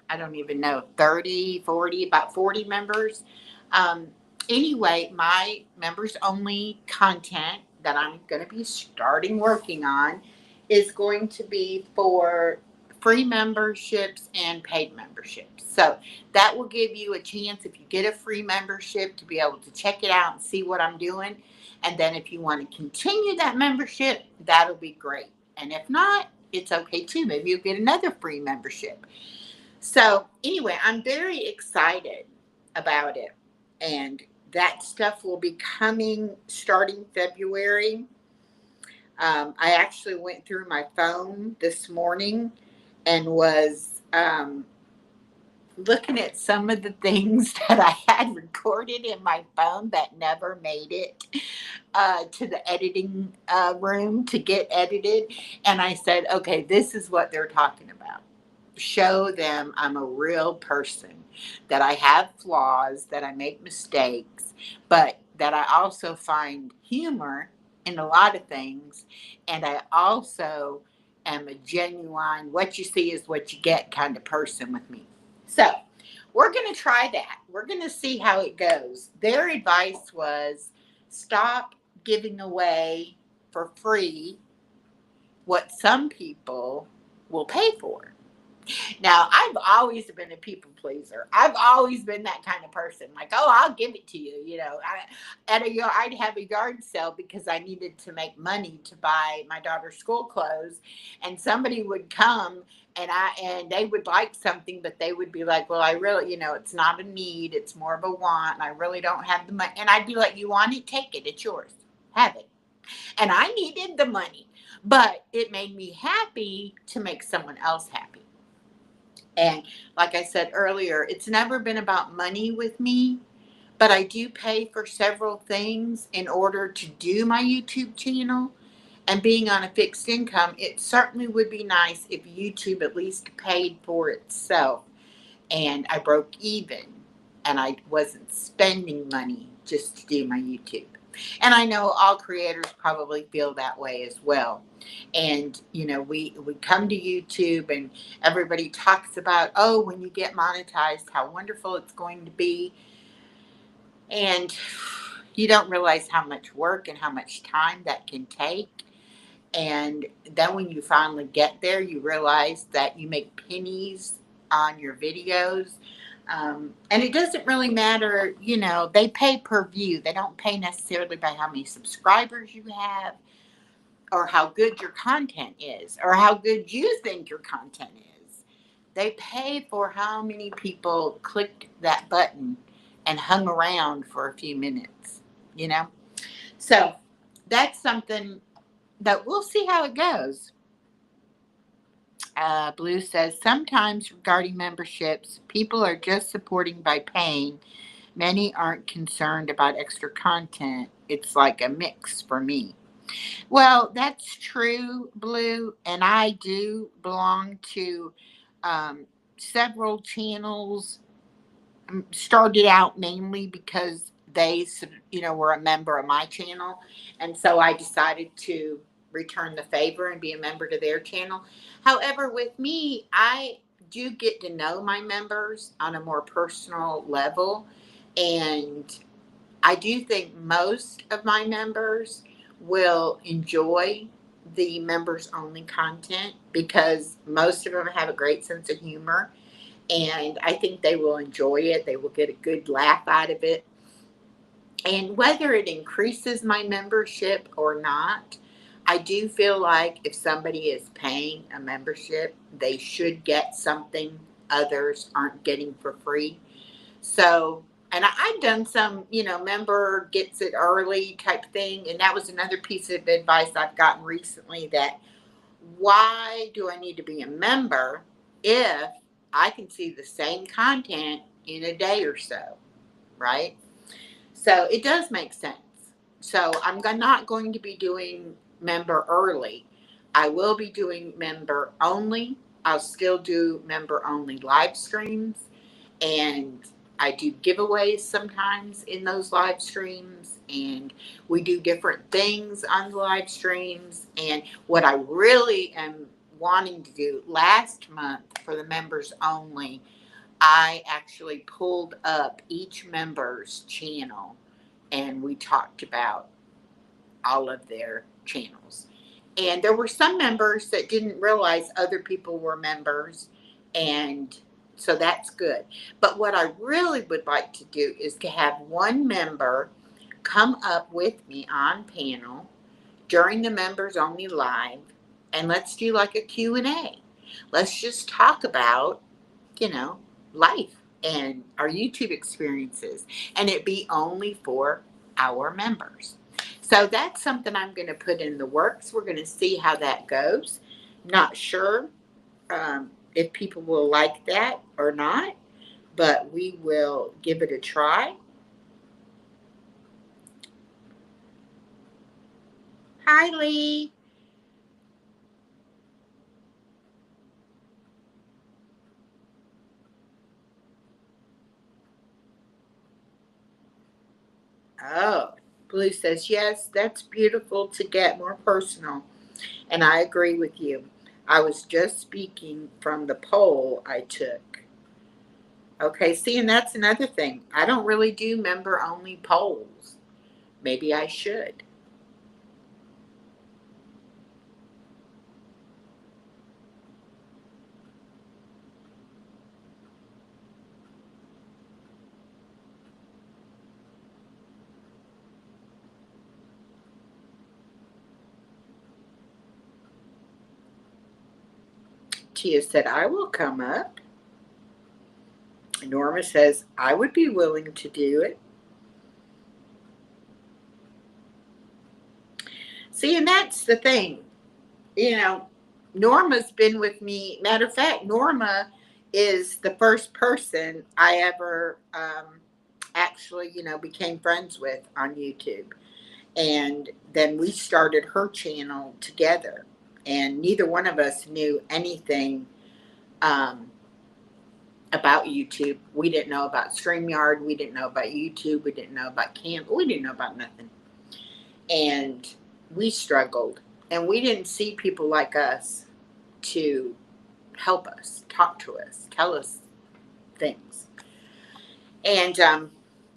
I don't even know, 30, 40, about 40 members. Um, anyway, my members only content that I'm going to be starting working on is going to be for free memberships and paid memberships. So that will give you a chance, if you get a free membership, to be able to check it out and see what I'm doing. And then if you want to continue that membership, that'll be great. And if not, it's okay too. Maybe you'll get another free membership. So anyway, I'm very excited about it. And that stuff will be coming starting February. I actually went through my phone this morning and was looking at some of the things that I had recorded in my phone that never made it to the editing room to get edited. And I said, okay, this is what they're talking about. Show them I'm a real person, that I have flaws, that I make mistakes, but that I also find humor in a lot of things. And I also am a genuine, what you see is what you get kind of person with me. So we're going to try that. We're going to see how it goes. Their advice was stop giving away for free what some people will pay for. Now, I've always been a people pleaser. I've always been that kind of person. Like, oh, I'll give it to you. I'd have a yard sale because I needed to make money to buy my daughter's school clothes, and somebody would come and they would like something, but they would be like, well, I really, it's not a need, it's more of a want, and I really don't have the money. And I'd be like, you want it? Take it. It's yours. Have it. And I needed the money, but it made me happy to make someone else happy. And like I said earlier, it's never been about money with me, but I do pay for several things in order to do my YouTube channel. And being on a fixed income, it certainly would be nice if YouTube at least paid for itself and I broke even and I wasn't spending money just to do my YouTube. And I know all creators probably feel that way as well. And, we come to YouTube and everybody talks about, oh, when you get monetized, how wonderful it's going to be. And you don't realize how much work and how much time that can take. And then when you finally get there, you realize that you make pennies on your videos. And it doesn't really matter, they pay per view. They don't pay necessarily by how many subscribers you have. or how good your content is, or how good you think your content is. They pay for how many people clicked that button and hung around for a few minutes, you know? So that's something that we'll see how it goes. Blue says, sometimes regarding memberships, people are just supporting by paying. Many aren't concerned about extra content. It's like a mix for me. Well, that's true, Blue, and I do belong to um, several channels. Started out mainly because they, were a member of my channel, and so I decided to return the favor and be a member to their channel. However, with me, I do get to know my members on a more personal level, and I do think most of my members will enjoy the members only content because most of them have a great sense of humor, and I think they will enjoy it. They will get a good laugh out of it. And whether it increases my membership or not, I do feel like if somebody is paying a membership, they should get something others aren't getting for free. So, and I've done some, member gets it early type thing. And that was another piece of advice I've gotten recently, that why do I need to be a member if I can see the same content in a day or so, right? So it does make sense. So I'm not going to be doing member early. I will be doing member only. I'll still do member only live streams, and I do giveaways sometimes in those live streams, and we do different things on the live streams. And what I really am wanting to do last month for the members only, I actually pulled up each member's channel and we talked about all of their channels. And there were some members that didn't realize other people were members, and so that's good. But what I really would like to do is to have one member come up with me on panel during the members only live, and let's do like a Q&A. Let's just talk about, life and our YouTube experiences, and it be only for our members. So that's something I'm going to put in the works. We're going to see how that goes. Not sure if people will like that or not, but we will give it a try. Hi, Lee. Oh, Blue says, yes, that's beautiful to get more personal. And I agree with you. I was just speaking from the poll I took. Okay, see, and that's another thing. I don't really do member only polls. Maybe I should. Tia said, I will come up. Norma says, I would be willing to do it. See, and that's the thing. Norma's been with me. Matter of fact, Norma is the first person I ever actually, became friends with on YouTube. And then we started her channel together. And neither one of us knew anything um, about YouTube. We didn't know about StreamYard. We didn't know about YouTube. We didn't know about Camp. We didn't know about nothing. And we struggled. And we didn't see people like us to help us, talk to us, tell us things. And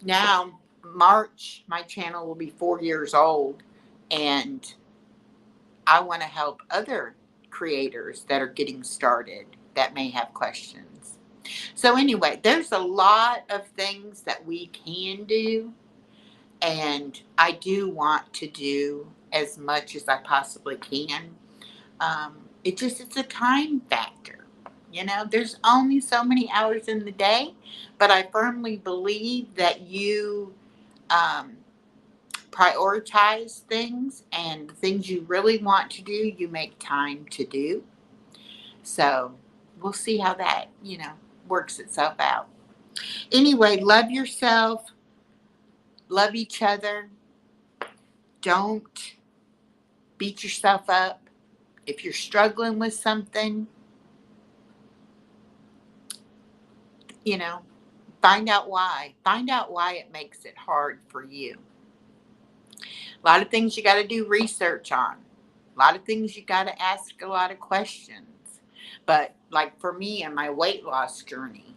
now, March, my channel will be 4 years old. And I want to help other creators that are getting started that may have questions. So, anyway, there's a lot of things that we can do. And I do want to do as much as I possibly can. It's a time factor. You know, there's only so many hours in the day, but I firmly believe that you um, prioritize things, and the things you really want to do, you make time to do. So we'll see how that, works itself out. Anyway, love yourself, love each other. Don't beat yourself up. If you're struggling with something, you know, find out why. Find out why it makes it hard for you. A lot of things you got to do research on. A lot of things you got to ask a lot of questions. But like for me and my weight loss journey,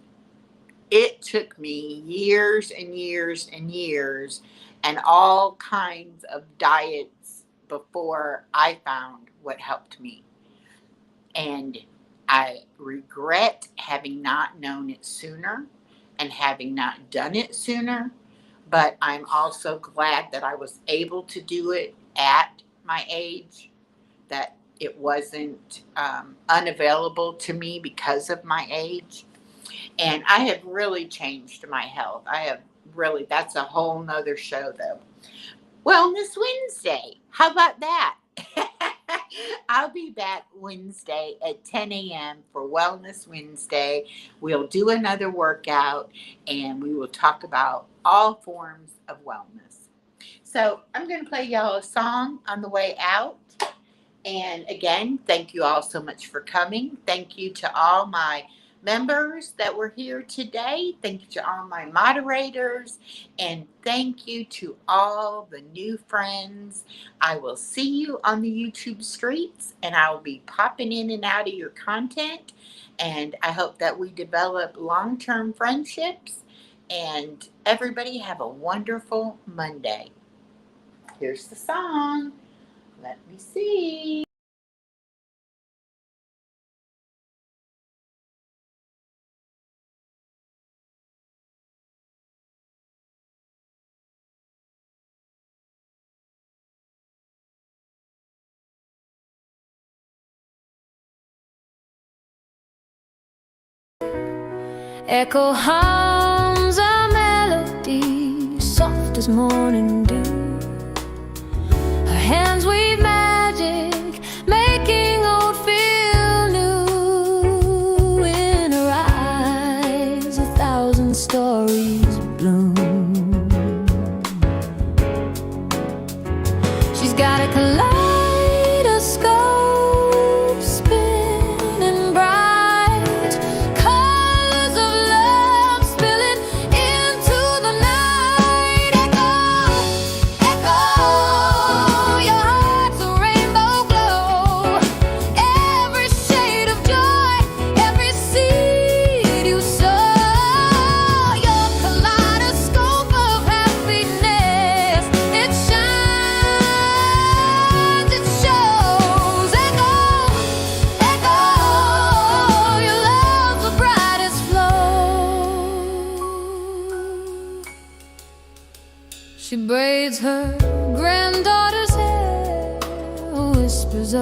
it took me years and years and years and all kinds of diets before I found what helped me. And I regret having not known it sooner and having not done it sooner. But I'm also glad that I was able to do it at my age, that it wasn't unavailable to me because of my age. And I have really changed my health. I have really, that's a whole nother show though. Wellness Wednesday. How about that? I'll be back Wednesday at 10 a.m. for Wellness Wednesday. We'll do another workout and we will talk about all forms of wellness. So I'm going to play y'all a song on the way out. And again, thank you all so much for coming. Thank you to all my members that were here today. Thank you to all my moderators. And thank you to all the new friends. I will see you on the YouTube streets, and I will be popping in and out of your content. And I hope that we develop long-term friendships. And everybody have a wonderful Monday. Here's the song. Let me see. Echo hums a melody, soft as morning dew. Her hands weave magic, making old feel new. In her eyes, 1,000 stories bloom. She's got a kaleidoscope spinning bright, colors of love spilling into the night. Echo, echo, your heart's a rainbow glow. Every shade of joy, every seed you sow. Your kaleidoscope of happiness, it shines, it shows. Echo, echo, your love's the brightest flow. She braids her granddaughter's hair, whispers